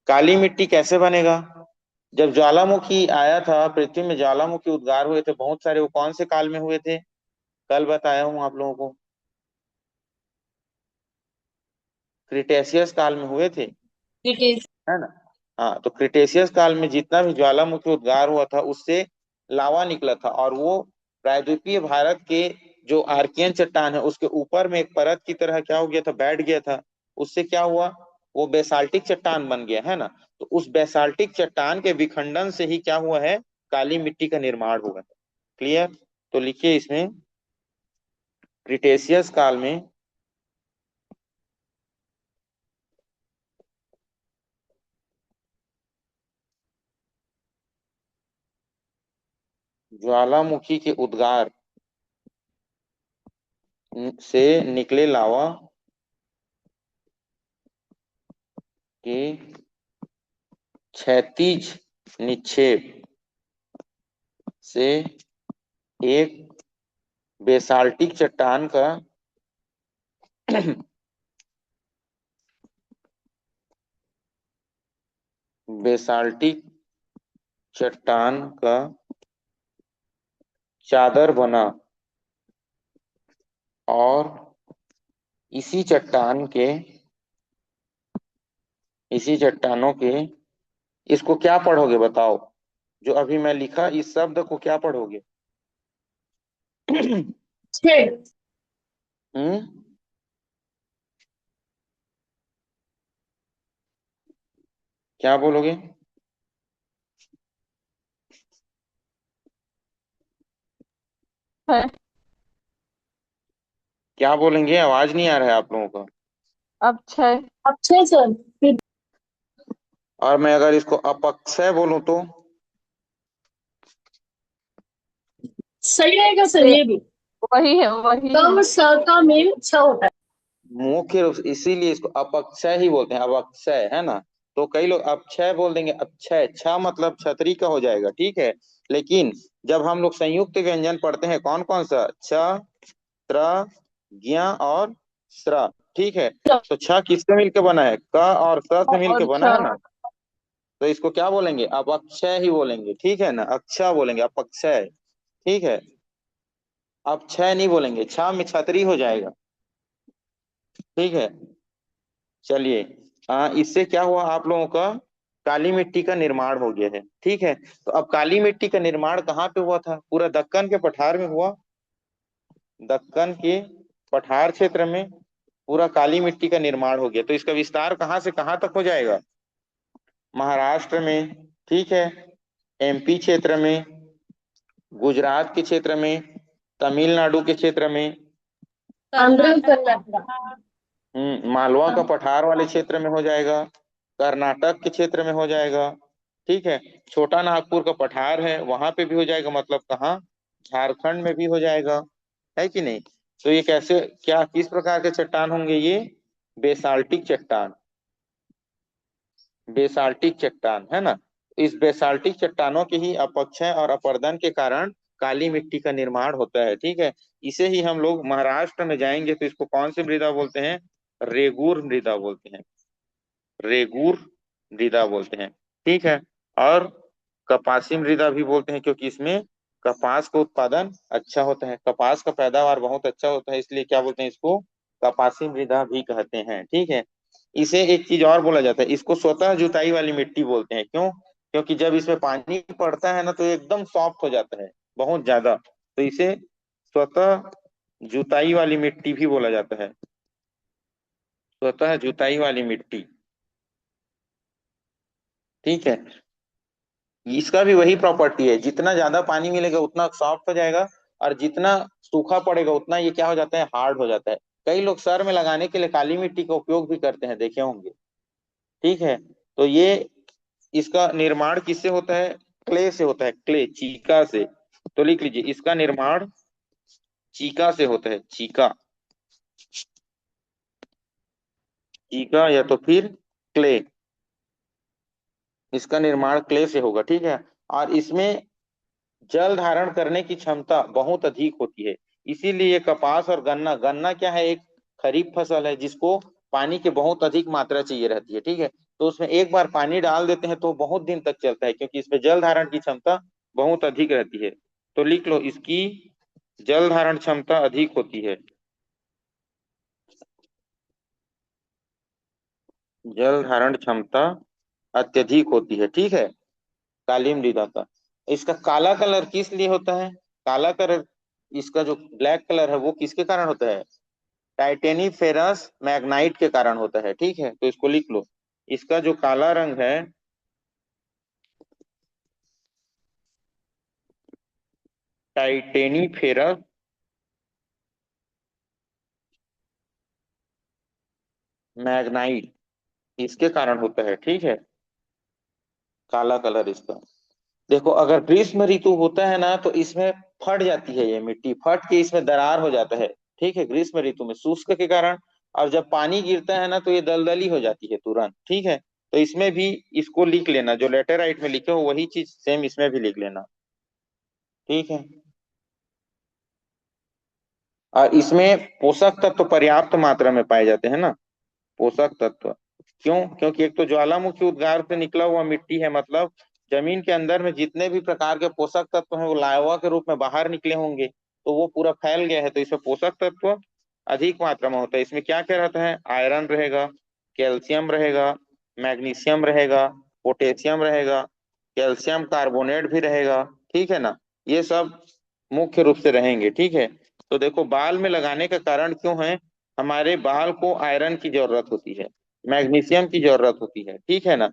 काली मिट्टी कैसे बनेगा? जब ज्वालामुखी आया था पृथ्वी में, ज्वालामुखी उद्गार हुए थे बहुत सारे, वो कौन से काल में हुए थे? कल बताया हूं आप लोगों को, क्रिटेशियस काल में हुए थे, डिटेल्स। है ना। हाँ, तो क्रिटेशियस काल में जितना भी ज्वालामुखी उद्गार हुआ था उससे लावा निकला था, और वो प्रायद्वीपीय भारत के जो आर्कियन चट्टान है उसके ऊपर में एक परत की तरह क्या हो गया था, बैठ गया था। उससे क्या हुआ, वो बेसाल्टिक चट्टान बन गया, है ना। तो उस बेसाल्टिक चट्टान के विखंडन से ही क्या हुआ है, काली मिट्टी का निर्माण हुआ है। क्लियर? तो लिखिए इसमें, क्रिटेशियस काल में ज्वालामुखी के उद्गार से निकले लावा के क्षैतिज निक्षेप से एक बेसाल्टिक चट्टान का बेसाल्टिक चट्टान का चादर बना, और इसी चट्टान के इसी चट्टानों के, इसको क्या पढ़ोगे बताओ? जो अभी मैं लिखा इस शब्द को क्या पढ़ोगे? छः। हम्म, क्या बोलोगे? है। क्या बोलेंगे? आवाज नहीं आ रहा है आप लोगों का। अब 6। अच्छा सर, फिर और मैं अगर इसको अपक्षय बोलूं तो? सही रहेगा सर ये भी। वही है, वही है। कम स का मेल छ होता है। मुख्य रूप से इसीलिए इसको अपक्षय ही बोलते हैं, अपक्षय, है ना। तो कई लोग अपक्षय बोल देंगे, अक्षय, छ मतलब छतरी का हो जाएगा, ठीक है। लेकिन जब हम लोग संयुक्त व्यंजन पढ़ते हैं, कौन कौन सा, छ, त्र, ज्ञ और स्र, ठीक है। तो छ किससे मिलकर बना है, क और स से मिलकर और बना है ना। तो इसको क्या बोलेंगे, अपक्षय ही बोलेंगे, ठीक है ना, अक्षय बोलेंगे, अपक्षय, ठीक है। अपक्षय नहीं बोलेंगे, छ में छतरी हो जाएगा, ठीक है। चलिए, इससे क्या हुआ आप लोगों का, काली मिट्टी का निर्माण हो गया है, ठीक है। तो अब काली मिट्टी का निर्माण कहाँ पे हुआ था? पूरा दक्कन के पठार में हुआ। दक्कन के पठार क्षेत्र में पूरा काली मिट्टी का निर्माण हो गया। तो इसका विस्तार कहाँ से कहाँ तक हो जाएगा? महाराष्ट्र में, ठीक है, एमपी क्षेत्र में, गुजरात के क्षेत्र में, तमिलनाडु के क्षेत्र में, आंध्र कर्नाटक। कर्नाटक। मालवा का पठार वाले क्षेत्र में हो जाएगा, कर्नाटक के क्षेत्र में हो जाएगा, ठीक है। छोटा नागपुर का पठार है वहां पे भी हो जाएगा, मतलब कहाँ, झारखंड में भी हो जाएगा, है कि नहीं। तो ये कैसे, क्या किस प्रकार के चट्टान होंगे ये? बेसाल्टिक चट्टान, बेसाल्टिक चट्टान, है ना। इस बेसाल्टिक चट्टानों के ही अपक्षय और अपरदन के कारण काली मिट्टी का निर्माण होता है, ठीक है। इसे ही हम लोग महाराष्ट्र में जाएंगे तो इसको कौन सी मृदा बोलते हैं? रेगूर मृदा बोलते हैं, रेगूर मृदा बोलते हैं, ठीक है। और कपासी मृदा भी बोलते हैं, क्योंकि इसमें कपास का उत्पादन अच्छा होता है, कपास का पैदावार बहुत अच्छा होता है, इसलिए क्या बोलते हैं इसको, कपासी मृदा भी कहते हैं, ठीक है। इसे एक चीज और बोला जाता है, इसको स्वतः जुताई वाली मिट्टी बोलते हैं, क्यों? क्योंकि जब इसमें पानी पड़ता है ना तो ये एकदम सॉफ्ट हो जाता है, बहुत ज्यादा, तो इसे स्वतः जुताई वाली मिट्टी भी बोला जाता है, स्वतः जुताई वाली मिट्टी, ठीक है। इसका भी वही प्रॉपर्टी है, जितना ज्यादा पानी मिलेगा उतना सॉफ्ट हो जाएगा, और जितना सूखा पड़ेगा उतना ये क्या हो जाता है, हार्ड हो जाता है। कई लोग सर में लगाने के लिए काली मिट्टी का उपयोग भी करते हैं, देखे होंगे। ठीक है, तो ये इसका निर्माण किससे होता है, क्ले से होता है, क्ले, चीका से। तो लिख लीजिए, इसका निर्माण चीका से होता है, चीका, चीका या तो फिर क्ले, इसका निर्माण क्ले से होगा। ठीक है, और इसमें जल धारण करने की क्षमता बहुत अधिक होती है। इसीलिए कपास और गन्ना, गन्ना क्या है, एक खरीफ फसल है जिसको पानी की बहुत अधिक मात्रा चाहिए रहती है। ठीक है, तो उसमें एक बार पानी डाल देते हैं तो बहुत दिन तक चलता है, क्योंकि इसमें जल धारण की क्षमता बहुत अधिक रहती है। तो लिख लो, इसकी जल धारण क्षमता अधिक होती है, जल धारण क्षमता अत्यधिक होती है। ठीक है, काली मृदा का। इसका काला कलर किस लिए होता है, काला कलर, इसका जो ब्लैक कलर है वो किसके कारण होता है, टाइटेनी फेरस मैग्नाइट के कारण होता है। ठीक है, तो इसको लिख लो, इसका जो काला रंग है, टाइटेनी फेरस मैग्नाइट, इसके कारण होता है। ठीक है, काला कलर इसका। देखो, अगर ग्रीष्म ऋतु होता है ना तो इसमें फट जाती है, ये मिट्टी फट के इसमें दरार हो जाता है। ठीक है, ग्रीष्म ऋतु में शुष्क के कारण। और जब पानी गिरता है ना तो ये दलदली हो जाती है तुरंत। ठीक है, तो इसमें भी इसको लिख लेना, जो लेटेराइट में लिखे हो वही चीज सेम इसमें भी लिख लेना। ठीक है, और इसमें पोषक तत्व पर्याप्त मात्रा में पाए जाते हैं ना, पोषक तत्व। क्यों, क्योंकि एक तो ज्वालामुखी उद्गार से निकला हुआ मिट्टी है, मतलब जमीन के अंदर में जितने भी प्रकार के पोषक तत्व हैं वो लावा के रूप में बाहर निकले होंगे, तो वो पूरा फैल गया है, तो इसमें पोषक तत्व अधिक मात्रा में होता है। इसमें क्या क्या रहता है, आयरन रहेगा, कैल्शियम रहेगा, मैग्नीशियम रहेगा, पोटेशियम रहेगा, कैल्शियम कार्बोनेट भी रहेगा। ठीक है ना, ये सब मुख्य रूप से रहेंगे। ठीक है, तो देखो, बाल में लगाने का कारण क्यों है, हमारे बाल को आयरन की जरूरत होती है, मैग्नीशियम की जरूरत होती है। ठीक है ना,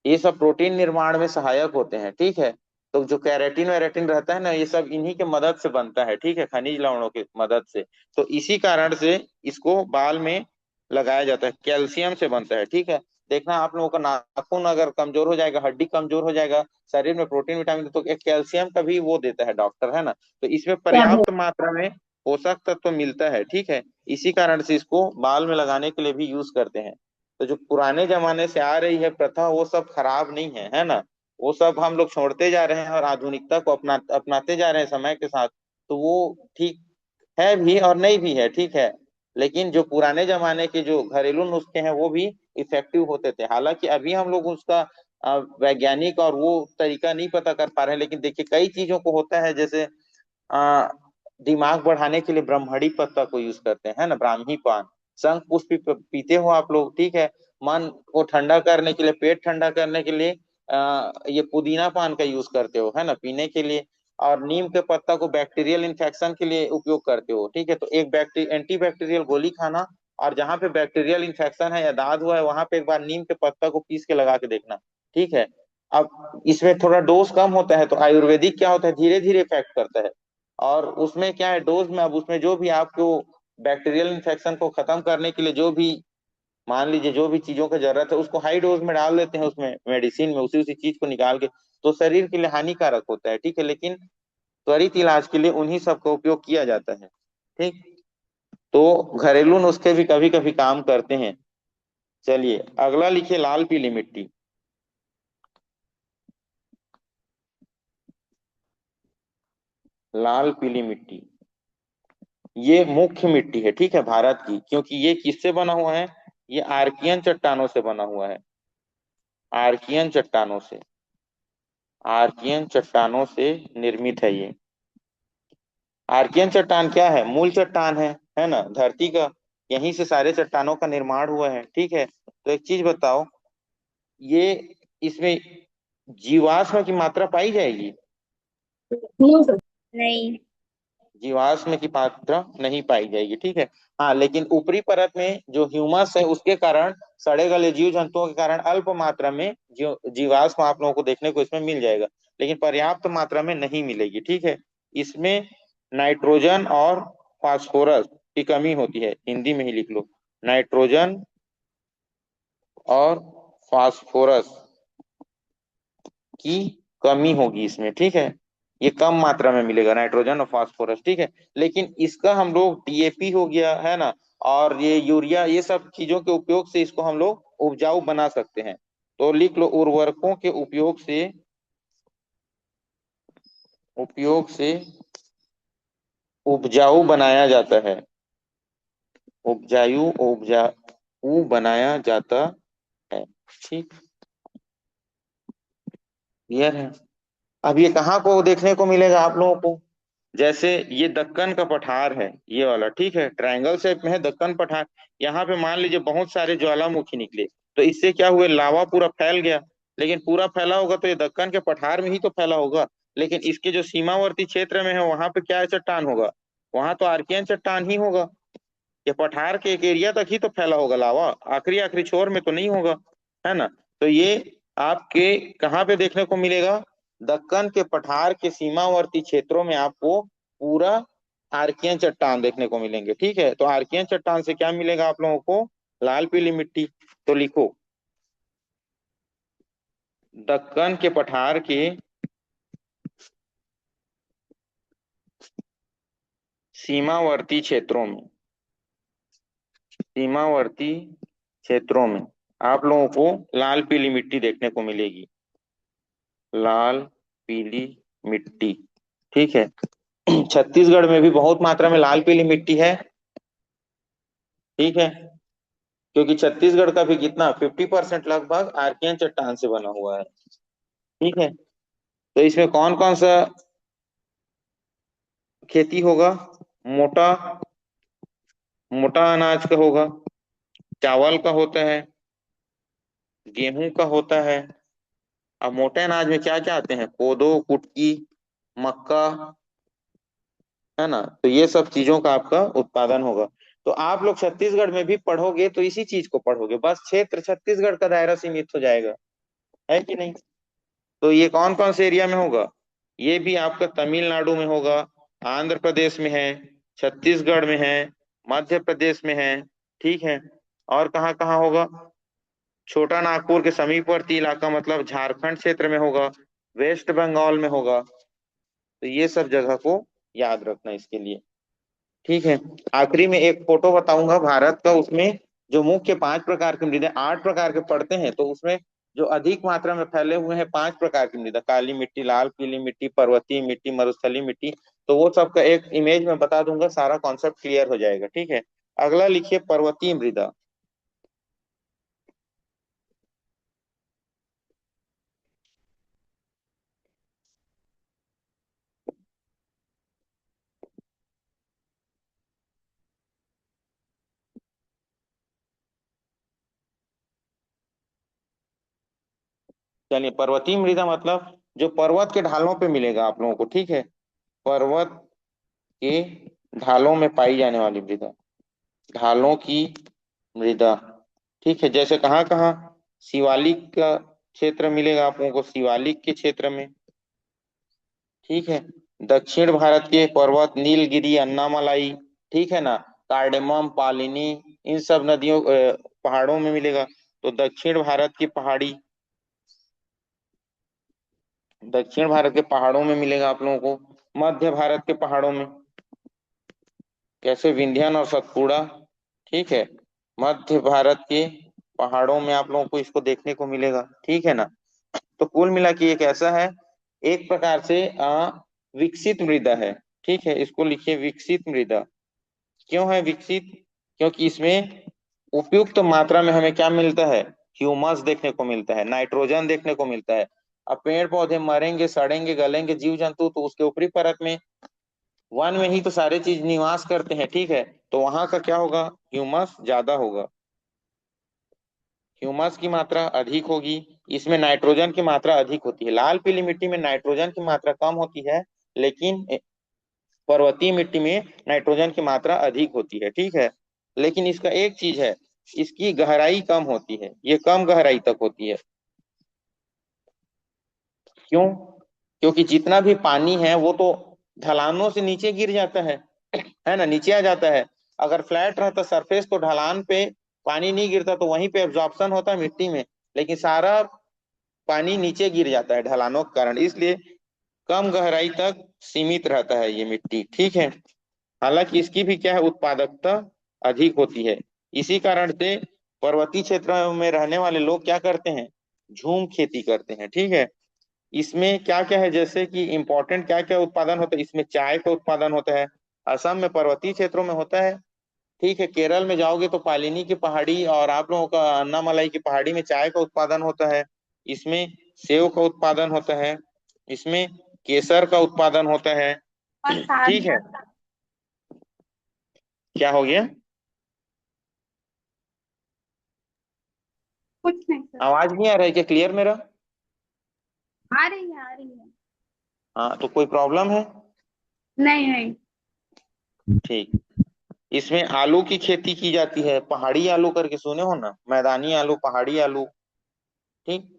ये सब प्रोटीन निर्माण में सहायक होते हैं। ठीक है, तो जो कैरेटिन वैरेटिन रहता है ना, ये सब इन्हीं के मदद से बनता है। ठीक है, खनिज लवणों की मदद से। तो इसी कारण से इसको बाल में लगाया जाता है, कैल्शियम से बनता है। ठीक है, देखना आप लोगों का नाखून अगर कमजोर हो जाएगा, हड्डी कमजोर हो जाएगा, शरीर में प्रोटीन विटामिन, तो एक कैल्शियम का भी वो देता है डॉक्टर, है ना। तो इसमें पर्याप्त मात्रा में पोषक तत्व मिलता है। ठीक है, इसी कारण से इसको बाल में लगाने के लिए भी यूज करते हैं। तो जो पुराने जमाने से आ रही है प्रथा, वो सब खराब नहीं है, है ना। वो सब हम लोग छोड़ते जा रहे हैं और आधुनिकता को अपनाते जा रहे हैं समय के साथ। तो वो ठीक है भी और नहीं भी है। ठीक है, लेकिन जो पुराने जमाने के जो घरेलू नुस्खे हैं वो भी इफेक्टिव होते थे। हालांकि अभी हम लोग उसका वैज्ञानिक और वो तरीका नहीं पता कर पा रहे हैं, लेकिन देखिए कई चीजों को होता है, जैसे आ, दिमाग बढ़ाने के लिए ब्रह्मड़ी पत्ता को यूज करते हैं, है ना, ब्राह्मी पान, शंख पुष्प पीते हो आप लोग। ठीक है, मन को ठंडा करने के लिए, पेट ठंडा करने के लिए ये पुदीना पान का यूज करते हो, है ना, पीने के लिए। और नीम के पत्ता को बैक्टीरियल इन्फेक्शन के लिए उपयोग करते हो। ठीक है, तो एक एंटी बैक्टीरियल गोली खाना, और जहां पे बैक्टीरियल इन्फेक्शन है या दाद हुआ है वहां पे एक बार नीम के पत्ता को पीस के लगा के देखना। ठीक है, अब इसमें थोड़ा डोज कम होता है, तो आयुर्वेदिक क्या होता है, धीरे धीरे इफेक्ट करता है। और उसमें क्या है, डोज में अब उसमें जो भी आपको बैक्टीरियल इन्फेक्शन को खत्म करने के लिए जो भी, मान लीजिए जो भी चीजों की जरूरत है उसको हाई डोज में डाल देते हैं उसमें, मेडिसिन में उसी उसी चीज को निकाल के, तो शरीर के लिए हानिकारक होता है। ठीक है, लेकिन त्वरित इलाज के लिए उन्हीं सब का उपयोग किया जाता है। ठीक, तो घरेलू नुस्खे भी कभी कभी काम करते हैं। चलिए अगला लिखिए, लाल पीली मिट्टी। लाल पीली मिट्टी, ये मुख्य मिट्टी है, ठीक है, भारत की, क्योंकि ये किससे बना हुआ है, ये आर्कियन चट्टानों से बना हुआ है, आर्कियन चट्टानों से, आर्कियन चट्टानों से निर्मित है ये। आर्कियन चट्टान क्या है, मूल चट्टान है ना, धरती का, यहीं से सारे चट्टानों का निर्माण हुआ है। ठीक है, तो एक चीज बताओ, ये इसमें जीवाश्म की मात्रा पाई जाएगी, नहीं। जीवाश्म की मात्रा नहीं पाई जाएगी। ठीक है, हाँ, लेकिन ऊपरी परत में जो ह्यूमस है उसके कारण, सड़े गले जीव जंतुओं के कारण अल्प मात्रा में जीवाश्म आप लोगों को देखने को इसमें मिल जाएगा, लेकिन पर्याप्त मात्रा में नहीं मिलेगी। ठीक है, इसमें नाइट्रोजन और फास्फोरस की कमी होती है, हिंदी में ही लिख लो, नाइट्रोजन और फास्फोरस की कमी होगी इसमें, ठीक है। ये कम मात्रा में मिलेगा नाइट्रोजन और फास्फोरस, ठीक है। लेकिन इसका हम लोग डीएपी हो गया है ना, और ये यूरिया, ये सब चीजों के उपयोग से इसको हम लोग उपजाऊ बना सकते हैं। तो लिख लो, उर्वरकों के उपयोग से उपजाऊ बनाया जाता है, उपजाऊ बनाया जाता है, ठीक। क्लियर है। अब ये कहाँ को देखने को मिलेगा आप लोगों को, जैसे ये दक्कन का पठार है, ये वाला, ठीक है, ट्रायंगल शेप में है दक्कन पठार। यहाँ पे मान लीजिए बहुत सारे ज्वालामुखी निकले, तो इससे क्या हुए, लावा पूरा फैल गया। लेकिन पूरा फैला होगा तो ये दक्कन के पठार में ही तो फैला होगा। लेकिन इसके जो सीमावर्ती क्षेत्र में है वहां पे क्या चट्टान होगा, वहां तो आर्कियन चट्टान ही होगा। ये पठार के एक एरिया तक ही तो फैला होगा लावा, आखिरी आखिरी छोर में तो नहीं होगा, है ना। तो ये आपके कहाँ पे देखने को मिलेगा, दक्कन के पठार के सीमावर्ती क्षेत्रों में आपको पूरा आर्कियन चट्टान देखने को मिलेंगे, ठीक है। तो आर्कियन चट्टान से क्या मिलेगा आप लोगों को, लाल पीली मिट्टी। तो लिखो, दक्कन के पठार के सीमावर्ती क्षेत्रों में, सीमावर्ती क्षेत्रों में आप लोगों को लाल पीली मिट्टी देखने को मिलेगी, लाल पीली मिट्टी, ठीक है। छत्तीसगढ़ में भी बहुत मात्रा में लाल पीली मिट्टी है, ठीक है, क्योंकि छत्तीसगढ़ का भी कितना 50% लगभग आर्कियन चट्टान से बना हुआ है, ठीक है। तो इसमें कौन कौन सा खेती होगा, मोटा मोटा अनाज का होगा, चावल का होता है, गेहूं का होता है। अब मोटे अनाज में क्या क्या आते हैं, कोदो, कुटकी, मक्का, है ना। तो ये सब चीजों का आपका उत्पादन होगा। तो आप लोग छत्तीसगढ़ में भी पढ़ोगे तो इसी चीज को पढ़ोगे, बस क्षेत्र छत्तीसगढ़ का दायरा सीमित हो जाएगा, है कि नहीं। तो ये कौन कौन से एरिया में होगा, ये भी आपका तमिलनाडु में होगा, आंध्र प्रदेश में है, छत्तीसगढ़ में है, मध्य प्रदेश में है, ठीक है। और कहाँ कहाँ होगा, छोटा नागपुर के समीपवर्ती इलाका मतलब झारखंड क्षेत्र में होगा, वेस्ट बंगाल में होगा। तो ये सब जगह को याद रखना इसके लिए, ठीक है। आखिरी में एक फोटो बताऊंगा भारत का, उसमें जो मुख्य 5 प्रकार के मृदा, 8 प्रकार के पड़ते हैं, तो उसमें जो अधिक मात्रा में फैले हुए हैं 5 प्रकार की मृदा, काली मिट्टी, लाल पीली मिट्टी, पर्वतीय मिट्टी, मरुस्थलीय मिट्टी। तो वो सब का एक इमेज में बता दूंगा, सारा कॉन्सेप्ट क्लियर हो जाएगा, ठीक है। अगला लिखिए पर्वतीय मृदा। चलिए, पर्वतीय मृदा मतलब जो पर्वत के ढालों पे मिलेगा आप लोगों को, ठीक है, पर्वत के ढालों में पाई जाने वाली मृदा, ढालों की मृदा, ठीक है। जैसे कहाँ कहाँ, शिवालिक का क्षेत्र मिलेगा आप लोगों को, शिवालिक के क्षेत्र में, ठीक है। दक्षिण भारत के पर्वत, नीलगिरी, अन्नामलाई, ठीक है ना, कार्डेमम, पालिनी, इन सब नदियों पहाड़ों में मिलेगा। तो दक्षिण भारत की पहाड़ी, दक्षिण भारत के पहाड़ों में मिलेगा आप लोगों को, मध्य भारत के पहाड़ों में, कैसे, विंध्यन और सतपुड़ा, ठीक है, मध्य भारत के पहाड़ों में आप लोगों को इसको देखने को मिलेगा, ठीक है ना। तो कुल मिला के एक ऐसा है, एक प्रकार से विकसित मृदा है, ठीक है। इसको लिखिए विकसित मृदा। क्यों है विकसित, क्योंकि इसमें उपयुक्त मात्रा में हमें क्या मिलता है, ह्यूमस देखने को मिलता है, नाइट्रोजन देखने को मिलता है। अब पेड़ पौधे मरेंगे, सड़ेंगे, गलेंगे, जीव जंतु, तो उसके ऊपरी परत में, वन में ही तो सारे चीज निवास करते हैं, ठीक है। तो वहां का क्या होगा, ह्यूमस ज्यादा होगा, ह्यूमस की मात्रा अधिक होगी। इसमें नाइट्रोजन की मात्रा अधिक होती है, लाल पीली मिट्टी में नाइट्रोजन की मात्रा कम होती है, लेकिन पर्वतीय मिट्टी में नाइट्रोजन की मात्रा अधिक होती है, ठीक है। लेकिन इसका एक चीज है, इसकी गहराई कम होती है, ये कम गहराई तक होती है। क्यों, क्योंकि जितना भी पानी है वो तो ढलानों से नीचे गिर जाता है ना, नीचे आ जाता है। अगर फ्लैट रहता सरफेस तो ढलान पे पानी नहीं गिरता, तो वहीं पे एब्जॉर्प्शन होता है मिट्टी में, लेकिन सारा पानी नीचे गिर जाता है ढलानों के कारण, इसलिए कम गहराई तक सीमित रहता है ये मिट्टी, ठीक है। हालांकि इसकी भी क्या है, उत्पादकता अधिक होती है। इसी कारण से पर्वतीय क्षेत्रों में रहने वाले लोग क्या करते हैं, झूम खेती करते हैं, ठीक है। इसमें क्या क्या है, जैसे कि इंपॉर्टेंट क्या क्या उत्पादन होता है, इसमें चाय का उत्पादन होता है, असम में पर्वतीय क्षेत्रों में होता है, ठीक है। केरल में जाओगे तो पालिनी की पहाड़ी और आप लोगों का अन्नामलाई की पहाड़ी में चाय का उत्पादन होता है। इसमें सेव का उत्पादन होता है, इसमें केसर का उत्पादन होता है, और साथ ठीक है। क्या हो गया? कुछ नहीं सर। आवाज नहीं आ रहा है क्या क्लियर मेरा? आ रही है, आ रही है। हाँ, तो कोई प्रॉब्लम है? नहीं नहीं। ठीक। इसमें आलू की खेती की जाती है, पहाड़ी आलू करके सुने हो ना, मैदानी आलू, पहाड़ी आलू, ठीक।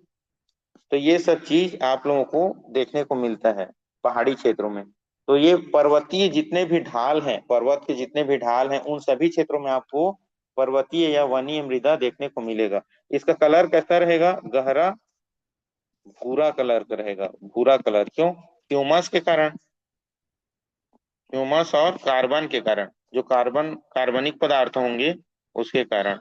तो ये सब चीज आप लोगों को देखने को मिलता है पहाड़ी क्षेत्रों में। तो ये पर्वतीय जितने भी ढाल हैं, पर्वत के जितने भी ढाल हैं, उन सभी क्षेत्रों में आपको पर्वतीय या वनीय मृदा देखने को मिलेगा। इसका कलर कैसा रहेगा, गहरा भूरा कलर का रहेगा, भूरा कलर। क्यों? ह्यूमस के कारण, ह्यूमस और कार्बन के कारण, जो कार्बनिक पदार्थ होंगे उसके कारण,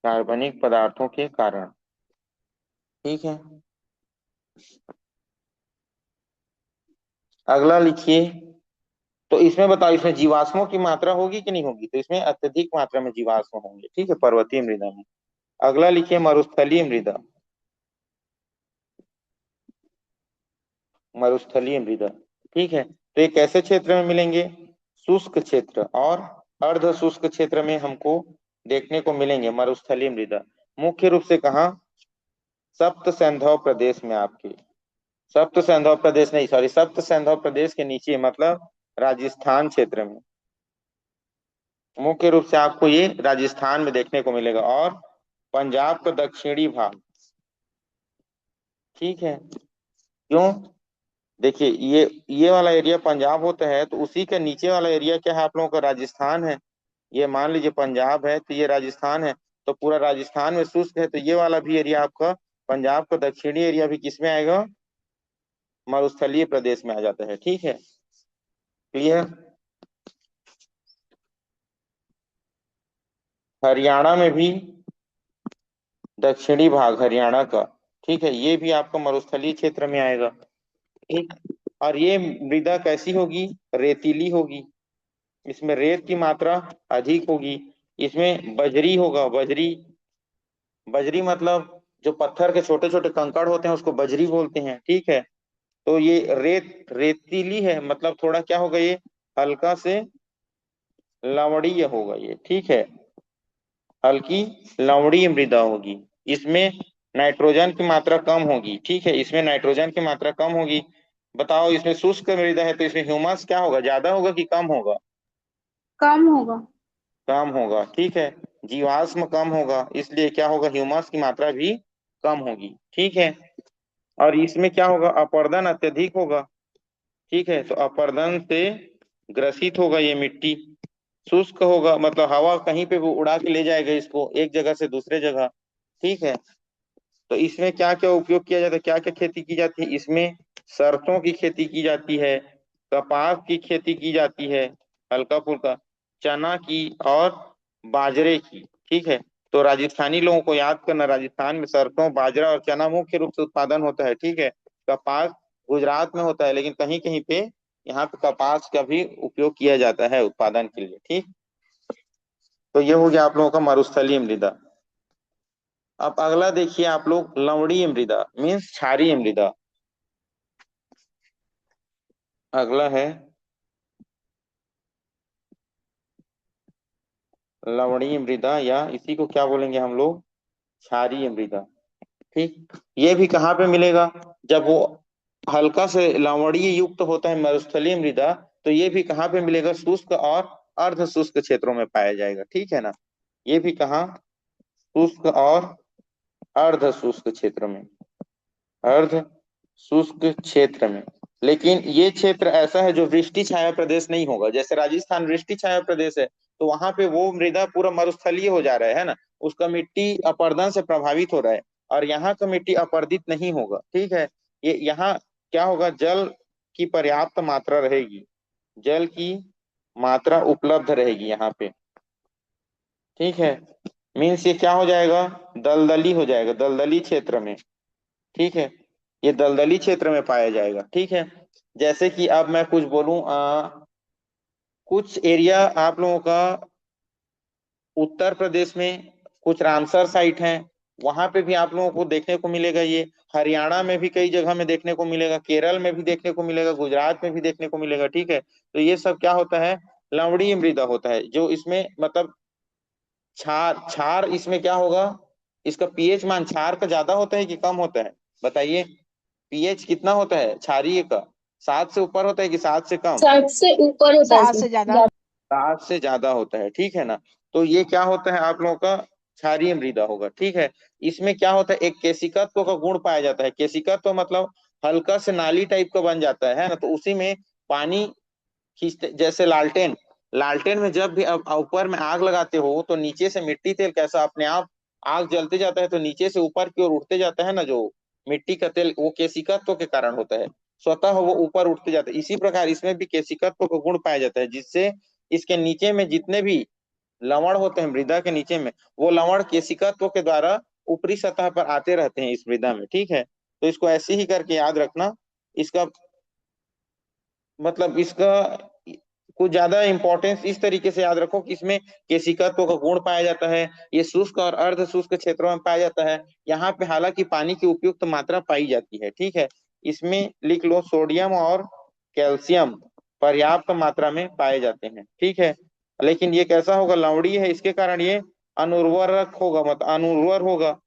कार्बनिक पदार्थों के कारण, ठीक है। अगला लिखिए। तो इसमें बताओ, इसमें जीवाश्मों की मात्रा होगी कि नहीं होगी? तो इसमें अत्यधिक मात्रा में जीवाश्म होंगे, ठीक है, पर्वतीय मृदा में। अगला लिखिए, मरुस्थलीय मृदा। मरुस्थलीय मृदा, ठीक है। तो ये कैसे क्षेत्र में मिलेंगे? शुष्क क्षेत्र और अर्ध शुष्क क्षेत्र में हमको देखने को मिलेंगे मरुस्थलीय मृदा। मुख्य रूप से कहाँ? सप्त सैंधव प्रदेश में आपके, सप्त सैंधव प्रदेश नहीं, सॉरी, सप्त सैंधव प्रदेश के नीचे, मतलब राजस्थान क्षेत्र में। मुख्य रूप से आपको ये राजस्थान में देखने को मिलेगा, और पंजाब का दक्षिणी भाग, ठीक है। क्यों? देखिए, ये वाला एरिया पंजाब होता है, तो उसी के नीचे वाला एरिया क्या है आप लोगों का, राजस्थान है। ये मान लीजिए पंजाब है तो ये राजस्थान है, तो पूरा राजस्थान में शुष्क है, तो ये वाला भी एरिया आपका, पंजाब का दक्षिणी एरिया भी किस में आएगा, मरुस्थलीय प्रदेश में आ जाता है, ठीक है। क्लियर? हरियाणा में भी, दक्षिणी भाग हरियाणा का, ठीक है, ये भी आपका मरुस्थलीय क्षेत्र में आएगा, ठीक। और ये मृदा कैसी होगी, रेतीली होगी, इसमें रेत की मात्रा अधिक होगी। इसमें बजरी होगा, बजरी, बजरी मतलब जो पत्थर के छोटे छोटे कंकड़ होते हैं उसको बजरी बोलते हैं, ठीक है। तो ये रेतीली है, मतलब थोड़ा क्या होगा ये, हल्का से लवणीय होगा ये, ठीक है, हल्की लवणीय मृदा होगी। इसमें नाइट्रोजन की मात्रा कम होगी, ठीक है, इसमें नाइट्रोजन की मात्रा कम होगी। बताओ, इसमें शुष्क मृदा है तो इसमें ह्यूमस क्या होगा, ज्यादा होगा कि कम होगा? कम होगा। कम होगा, ठीक है। जीवाश्म कम होगा, इसलिए क्या होगा, ह्यूमस की मात्रा भी कम होगी, ठीक है। और इसमें क्या होगा, अपरदन अत्यधिक होगा, ठीक है। तो अपरदन से ग्रसित होगा ये मिट्टी। शुष्क होगा मतलब हवा कहीं पे भी उड़ा के ले जाएगा इसको एक जगह से दूसरे जगह, ठीक है। तो इसमें क्या क्या उपयोग किया जाता है, क्या क्या खेती की जाती है? इसमें सरसों की खेती की जाती है, कपास की खेती की जाती है, हल्का फुल्का चना की, और बाजरे की, ठीक है। तो राजस्थानी लोगों को याद करना, राजस्थान में सरसों, बाजरा और चना मुख्य रूप से उत्पादन होता है, ठीक है। कपास गुजरात में होता है, लेकिन कहीं कहीं पे यहाँ पे कपास का भी उपयोग किया जाता है उत्पादन के लिए, ठीक। तो ये हो गया आप लोगों का मरुस्थलीय मृदा। अब अगला देखिए आप लोग, लवणीय मृदा मीन्स क्षारीय मृदा। अगला है लवणीय मृदा, या इसी को क्या बोलेंगे हम लोग, क्षारीय मृदा, ठीक। ये भी कहाँ पे मिलेगा, जब वो हल्का से लवणीय युक्त होता है मरुस्थलीय मृदा, तो ये भी कहाँ पे मिलेगा, शुष्क और अर्ध शुष्क क्षेत्रों में पाया जाएगा, ठीक है ना। ये भी कहाँ, शुष्क और अर्ध शुष्क क्षेत्र में, अर्ध शुष्क क्षेत्र में। लेकिन ये क्षेत्र ऐसा है जो वृष्टि छाया प्रदेश नहीं होगा। जैसे राजस्थान वृष्टि छाया प्रदेश है, तो वहां पे वो मृदा पूरा मरुस्थलीय हो जा रहा है ना, उसका मिट्टी अपरदन से प्रभावित हो रहा है। और यहाँ का मिट्टी अपरदित नहीं होगा, ठीक है। ये यहाँ क्या होगा, जल की पर्याप्त मात्रा रहेगी, जल की मात्रा उपलब्ध रहेगी यहाँ पे, ठीक है। मीन्स ये क्या हो जाएगा, दलदली हो जाएगा, दलदली क्षेत्र में, ठीक है। ये दलदली क्षेत्र में पाया जाएगा, ठीक है। जैसे कि अब मैं कुछ बोलूं, कुछ एरिया आप लोगों का उत्तर प्रदेश में, कुछ रामसर साइट है, वहां पे भी आप लोगों को देखने को मिलेगा ये। हरियाणा में भी कई जगह में देखने को मिलेगा, केरल में भी देखने को मिलेगा, गुजरात में भी देखने को मिलेगा, ठीक है। तो ये सब क्या होता है, लवणीय मृदा होता है, जो इसमें मतलब क्षार क्षार इसमें क्या होगा, इसका पीएच मान क्षार का ज्यादा होता है कि कम होता है, बताइए। पीएच कितना होता है क्षारीय का, 7 से ऊपर होता है कि 7 से कम? 60 से ऊपर होता है 7 से ज्यादा। 7 से ज्यादा होता है, ठीक है ना। तो ये क्या होता है, आप लोगों का क्षारीय मृदा होगा, ठीक है। इसमें क्या होता है, एक केशिकत्व का गुण पाया जाता है। केशिकत्व मतलब हल्का से नाली टाइप का बन जाता है ना, तो उसी में पानी खींचते, जैसे लालटेन, लालटेन में जब भी ऊपर में आग लगाते हो तो नीचे से मिट्टी तेल कैसा अपने आप आग जलते जाता है, तो नीचे से ऊपर की ओर उठते जाता है ना, जो मिट्टी का तेल, वो केशिकत्व के कारण होता है, स्वतः वो ऊपर उठते जाता है। इसी प्रकार इसमें भी केशिकत्व का गुण पाया जाता है, जिससे इसके नीचे में जितने भी लवण होते हैं मृदा के नीचे में, वो लवण केशिकत्व के द्वारा ऊपरी सतह पर आते रहते हैं इस मृदा में, ठीक है। तो इसको ऐसे ही करके याद रखना। इसका मतलब इसका कुछ ज्यादा इंपॉर्टेंस इस तरीके से याद रखो कि इसमें केशिकत्व का गुण पाया जाता है, ये शुष्क और अर्ध शुष्क क्षेत्रों में पाया जाता है। यहाँ पे हालांकि पानी की उपयुक्त मात्रा पाई जाती है, ठीक है। इसमें लिख लो सोडियम और कैल्शियम पर्याप्त मात्रा में पाए जाते हैं, ठीक है। लेकिन ये कैसा होगा, लवणीय है, इसके कारण ये अनुर्वरक होगा, मतलब अनुर्वर होगा।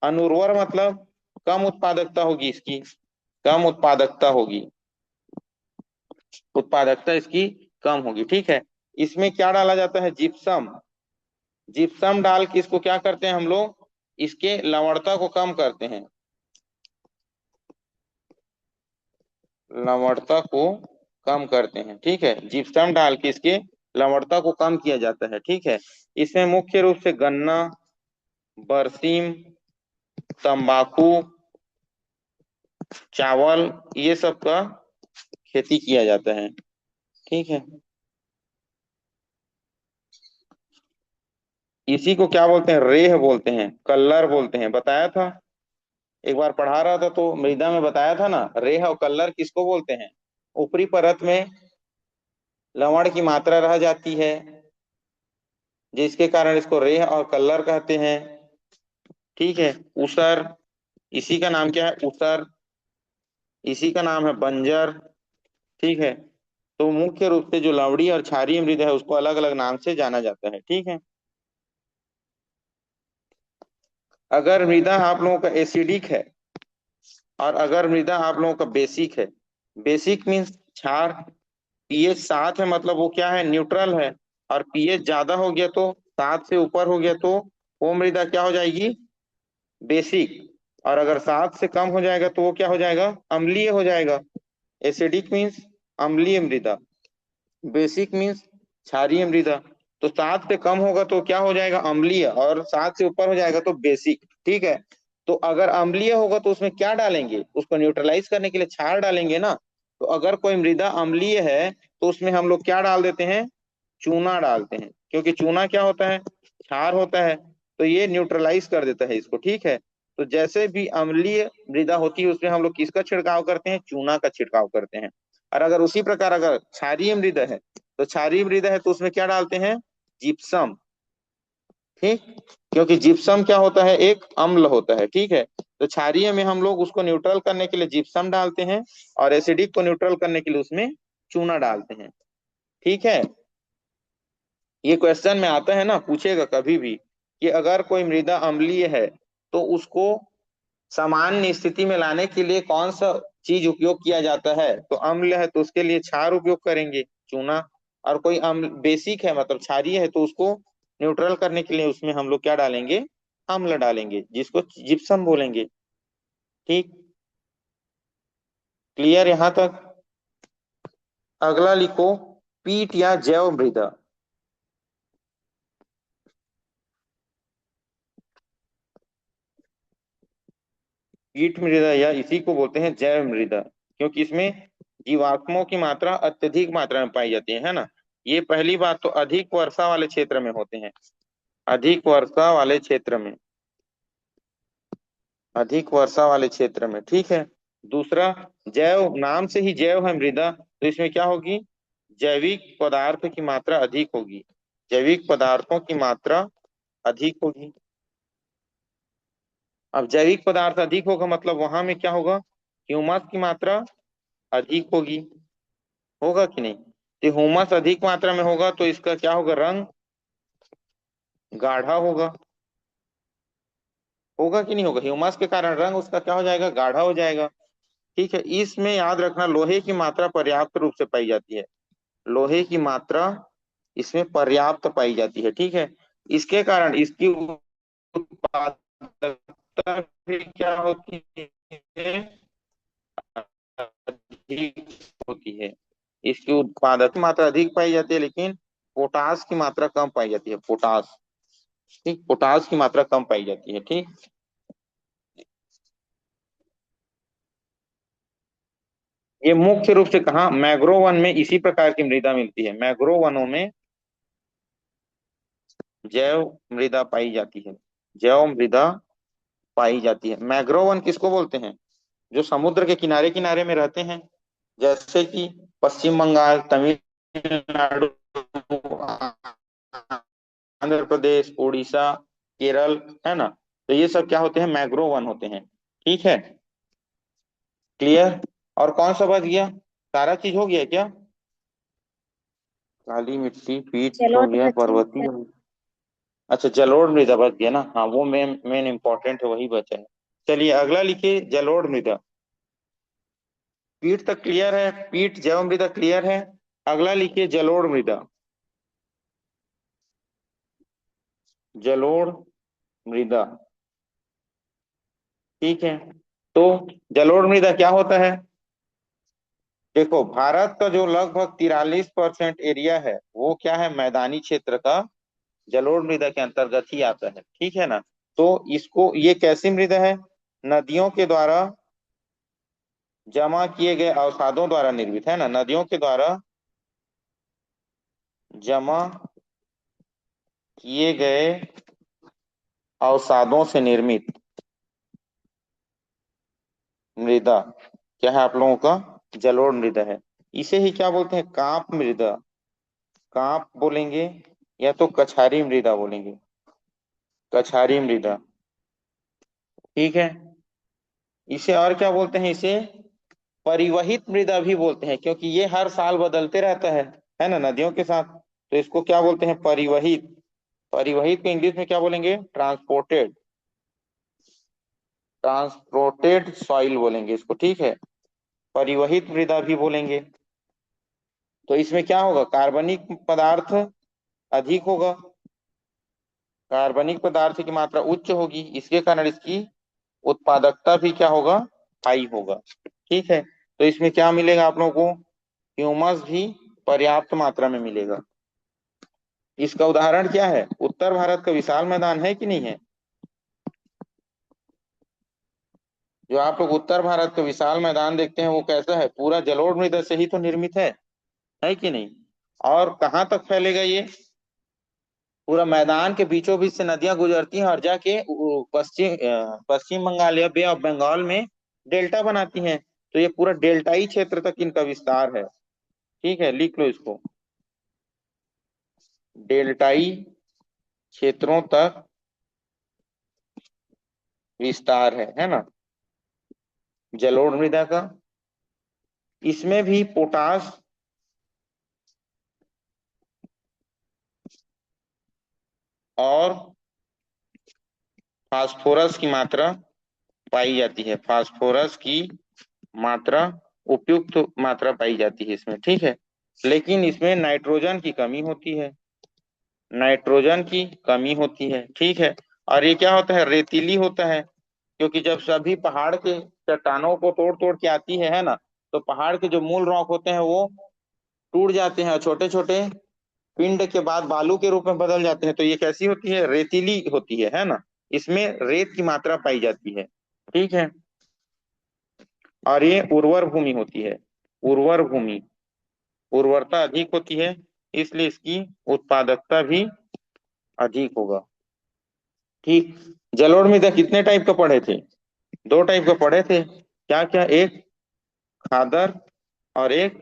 अनुर्वर मतलब कम उत्पादकता होगी इसकी, कम उत्पादकता होगी, उत्पादकता इसकी कम होगी, ठीक है। इसमें क्या डाला जाता है, जिप्सम। जिप्सम डाल के इसको क्या करते हैं हम लोग, इसके लवणता को कम करते हैं, लवणता को कम करते हैं, ठीक है। जिप्सम डाल के इसके लवणता को कम किया जाता है, ठीक है। इसमें मुख्य रूप से गन्ना, बरसीम, तंबाकू, चावल, ये सब का खेती किया जाता है, ठीक है। इसी को क्या बोलते हैं, रेह बोलते हैं, कल्लर बोलते हैं, बताया था एक बार पढ़ा रहा था तो मृदा में बताया था ना, रेह और कल्लर किसको बोलते हैं, ऊपरी परत में लवण की मात्रा रह जाती है, जिसके कारण इसको रेह और कल्लर कहते हैं, ठीक है। ऊसर, इसी का नाम क्या है, ऊसर, इसी का नाम है बंजर, ठीक है। तो मुख्य रूप से जो लवणीय और क्षारीय मृदा है उसको अलग अलग नाम से जाना जाता है, ठीक है। अगर मृदा आप लोगों का एसिडिक है और अगर मृदा आप लोगों का बेसिक है, बेसिक मीन्स क्षार, पीएच 7 है मतलब वो क्या है, न्यूट्रल है। और पीएच ज्यादा हो गया तो 7 से ऊपर हो गया तो वो मृदा क्या हो जाएगी, बेसिक। और अगर 7 से कम हो जाएगा तो वो क्या हो जाएगा, अम्लीय हो जाएगा। एसिडिक मीन्स अम्लीय मृदा, बेसिक मीन्स क्षारीय मृदा। तो 7 से कम होगा तो क्या हो जाएगा, अम्लीय, और 7 से ऊपर हो जाएगा तो बेसिक, ठीक है। तो अगर अम्लीय होगा तो उसमें क्या डालेंगे, उसको न्यूट्रलाइज करने के लिए क्षार डालेंगे ना। तो अगर कोई मृदा अम्लीय है तो उसमें हम लोग क्या डाल देते हैं, चूना डालते हैं, क्योंकि चूना क्या होता है, क्षार होता है, तो ये न्यूट्रलाइज कर देता है इसको, ठीक है। तो जैसे भी अम्लीय मृदा होती है उसमें हम लोग किसका छिड़काव करते हैं, चूना का छिड़काव करते हैं। और अगर उसी प्रकार अगर क्षारीय मृदा है, तो क्षारीय मृदा है तो उसमें क्या डालते हैं, जिप्सम, ठीक। क्योंकि जिप्सम क्या होता है, एक अम्ल होता है, ठीक है। तो क्षारीय में हम लोग उसको न्यूट्रल करने के लिए जिप्सम डालते हैं, और एसिडिक को न्यूट्रल करने के लिए उसमें चूना डालते हैं, ठीक है। ये क्वेश्चन में आता है ना, पूछेगा कभी भी कि अगर कोई मृदा अम्लीय है तो उसको सामान्य स्थिति में लाने के लिए कौन सा चीज उपयोग किया जाता है, तो अम्ल है तो उसके लिए क्षार उपयोग करेंगे, चूना। और कोई अम्ल बेसिक है मतलब क्षारीय है तो उसको न्यूट्रल करने के लिए उसमें हम लोग क्या डालेंगे, अम्ल डालेंगे, जिसको जिप्सम बोलेंगे, ठीक। क्लियर यहां तक? अगला लिखो, पीट या जैव मृदा। कीट मृदा या इसी को बोलते हैं जैव मृदा, क्योंकि इसमें जीवात्मों की मात्रा अत्यधिक मात्रा में पाई जाती है ना। ये पहली बात तो अधिक वर्षा वाले क्षेत्र में होते हैं, अधिक वर्षा वाले क्षेत्र में, अधिक वर्षा वाले क्षेत्र में, ठीक है। दूसरा, जैव, नाम से ही जैव है मृदा, तो इसमें क्या होगी, जैविक पदार्थ की मात्रा अधिक होगी, जैविक पदार्थों की मात्रा अधिक होगी। अब जैविक पदार्थ अधिक होगा मतलब वहां में क्या होगा, ह्यूमस की मात्रा अधिक होगी, होगा कि नहीं? तो ह्यूमस अधिक मात्रा में होगा तो इसका क्या होगा, रंग गाढ़ा होगा, होगा कि नहीं होगा? ह्यूमस के कारण रंग उसका क्या हो जाएगा, गाढ़ा हो जाएगा। ठीक है, इसमें याद रखना लोहे की मात्रा पर्याप्त रूप से पाई जाती है, लोहे की मात्रा इसमें पर्याप्त पाई जाती है, ठीक है। इसके कारण इसकी उत्पादकता भी क्या होती है, अधिक होती है। इसकी उत्पादक मात्रा अधिक पाई जाती है, लेकिन पोटास की मात्रा कम पाई जाती है, पोटास, ठीक, पोटास की मात्रा कम पाई जाती है, ठीक। ये मुख्य रूप से कहा, मैंग्रोव वन में इसी प्रकार की मृदा मिलती है, मैंग्रोव वनों में जैव मृदा पाई जाती है, जैव मृदा पाई जाती है। मैंग्रोव वन किसको बोलते हैं, जो समुद्र के किनारे किनारे में रहते हैं, जैसे कि पश्चिम बंगाल, तमिलनाडु, आंध्र प्रदेश, उड़ीसा, केरल, है ना। तो ये सब क्या होते हैं, मैंग्रोव वन होते हैं, ठीक है। क्लियर? और कौन सा बच गया, सारा चीज हो गया क्या? काली मिट्टी, पीट चलो हो तो गया, बच्चे पर्वतीय अच्छा, जलोढ़ मृदा बच गया ना, हाँ वो मेन मेन इंपॉर्टेंट है, वही बचा है। चलिए अगला लिखिए, जलोढ़ मृदा। पीठ तक क्लियर है, पीठ जैव मृदा क्लियर है। अगला लिखिए जलोढ़ मृदा, जलोढ़ मृदा, ठीक है। तो जलोढ़ मृदा क्या होता है, देखो भारत का जो लगभग 43% एरिया है वो क्या है, मैदानी क्षेत्र का जलोढ़ मृदा के अंतर्गत ही आता है, ठीक है ना। तो इसको, ये कैसी मृदा है, नदियों के द्वारा जमा किए गए अवसादों द्वारा निर्मित, है ना, नदियों के द्वारा जमा किए गए अवसादों से निर्मित मृदा क्या है आप लोगों का, जलोढ़ मृदा है। इसे ही क्या बोलते हैं, कांप मृदा, कांप बोलेंगे, या तो कछारी मृदा बोलेंगे, कछारी मृदा, ठीक है। इसे और क्या बोलते हैं, इसे परिवहित मृदा भी बोलते हैं, क्योंकि ये हर साल बदलते रहता है ना, नदियों के साथ। तो इसको क्या बोलते हैं, परिवहित, परिवहित को इंग्लिश में क्या बोलेंगे, ट्रांसपोर्टेड, ट्रांसपोर्टेड सॉइल बोलेंगे इसको, ठीक है, परिवहित मृदा भी बोलेंगे। तो इसमें क्या होगा, कार्बनिक पदार्थ अधिक होगा, कार्बनिक पदार्थ की मात्रा उच्च होगी, इसके कारण इसकी उत्पादकता भी क्या होगा, हाई होगा, ठीक है। तो इसमें क्या मिलेगा आप लोगों को, ह्यूमस भी पर्याप्त मात्रा में मिलेगा। इसका उदाहरण क्या है, उत्तर भारत का विशाल मैदान है कि नहीं है, जो आप लोग उत्तर भारत का विशाल मैदान देखते हैं वो कैसा है, पूरा जलोढ़ मृदा से ही तो निर्मित है कि नहीं? और कहाँ तक फैलेगा ये, पूरा मैदान के बीचों बीच से नदियां गुजरती हैं और जाके पश्चिम बंगाल या बे ऑफ बंगाल में डेल्टा बनाती हैं। तो ये पूरा डेल्टाई क्षेत्र तक इनका विस्तार है, ठीक है, लिख लो इसको, डेल्टाई क्षेत्रों तक विस्तार है ना, जलोढ़ मृदा का। इसमें भी पोटास और फास्फोरस की मात्रा पाई जाती है, फास्फोरस की मात्रा, उपयुक्त मात्रा पाई जाती है इसमें, ठीक है। लेकिन इसमें नाइट्रोजन की कमी होती है, नाइट्रोजन की कमी होती है, ठीक है। और ये क्या होता है, रेतीली होता है, क्योंकि जब सभी पहाड़ के चट्टानों को तोड़ तोड़ के आती है ना, तो पहाड़ के जो मूल रॉक होते हैं वो टूट जाते हैं और छोटे छोटे पिंड के बाद बालू के रूप में बदल जाते हैं। तो ये कैसी होती है? रेतीली होती है ना। इसमें रेत की मात्रा पाई जाती है। ठीक है। और ये उर्वर भूमि होती है। उर्वर भूमि, उर्वरता अधिक होती है, इसलिए इसकी उत्पादकता भी अधिक होगा। ठीक। जलोढ़ मृदा कितने टाइप का पढ़े थे? दो टाइप का पढ़े थे। क्या क्या? एक खादर और एक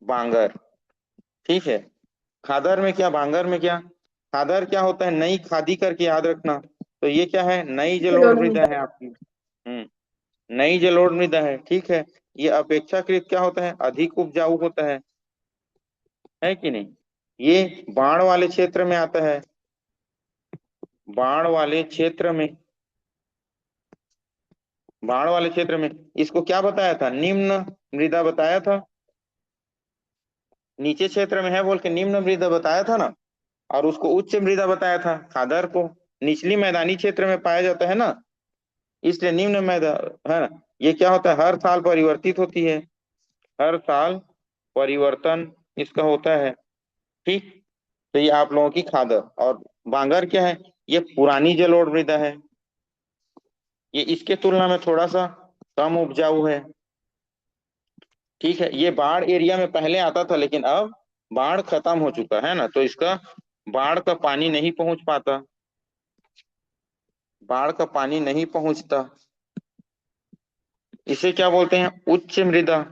बांगर। ठीक है। खादर में क्या, बांगर में क्या? खादर क्या होता है? नई खादी करके याद रखना। तो ये क्या है? नई जलोढ़ मृदा है आपकी। नई जलोढ़ मृदा है। ठीक है। ये अपेक्षाकृत क्या होता है? अधिक उपजाऊ होता है कि नहीं? ये बाढ़ वाले क्षेत्र में आता है। बाढ़ वाले क्षेत्र में, बाढ़ वाले क्षेत्र में इसको क्या बताया था? निम्न मृदा बताया था। नीचे क्षेत्र में है बोल के निम्न मृदा बताया था ना। और उसको उच्च मृदा बताया था खादर को। निचली मैदानी क्षेत्र में पाया जाता है ना, इसलिए निम्न मृदा है ना। ये क्या होता है? हर साल परिवर्तित होती है। हर साल परिवर्तन इसका होता है। ठीक। तो ये आप लोगों की खादर। और बांगर क्या है? ये पुरानी जलोढ़ मृदा है। ये इसके तुलना में थोड़ा सा कम उपजाऊ है। ठीक है। ये बाढ़ एरिया में पहले आता था, लेकिन अब बाढ़ खत्म हो चुका है ना, तो इसका बाढ़ का पानी नहीं पहुंच पाता। बाढ़ का पानी नहीं पहुंचता। इसे क्या बोलते हैं? उच्च मृदा।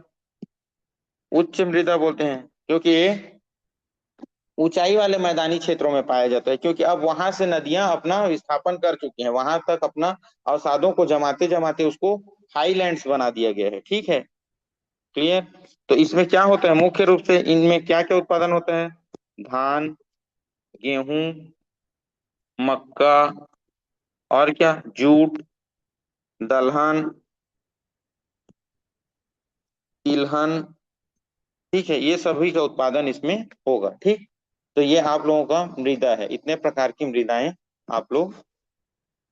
उच्च मृदा बोलते हैं, क्योंकि ये ऊंचाई वाले मैदानी क्षेत्रों में पाया जाता है। क्योंकि अब वहां से नदियां अपना विस्थापन कर चुकी हैं, वहां तक अपना अवसादों को जमाते जमाते उसको हाईलैंड्स बना दिया गया है। ठीक है। क्लियर? तो इसमें क्या होता है? मुख्य रूप से इनमें क्या क्या उत्पादन होता है? धान, गेहूं, मक्का, और क्या? जूट, दलहन, तिलहन। ठीक है। ये सभी का उत्पादन इसमें होगा। ठीक। तो ये आप लोगों का मृदा है। इतने प्रकार की मृदाएं आप लोग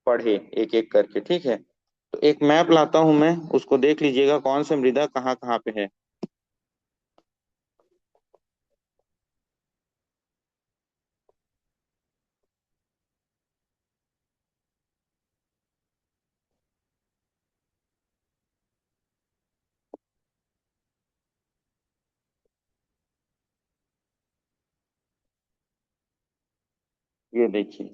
पढ़े एक एक करके। ठीक है। तो एक मैप लाता हूं मैं, उसको देख लीजिएगा कौन से मृदा कहाँ कहाँ पे है। ये देखिए,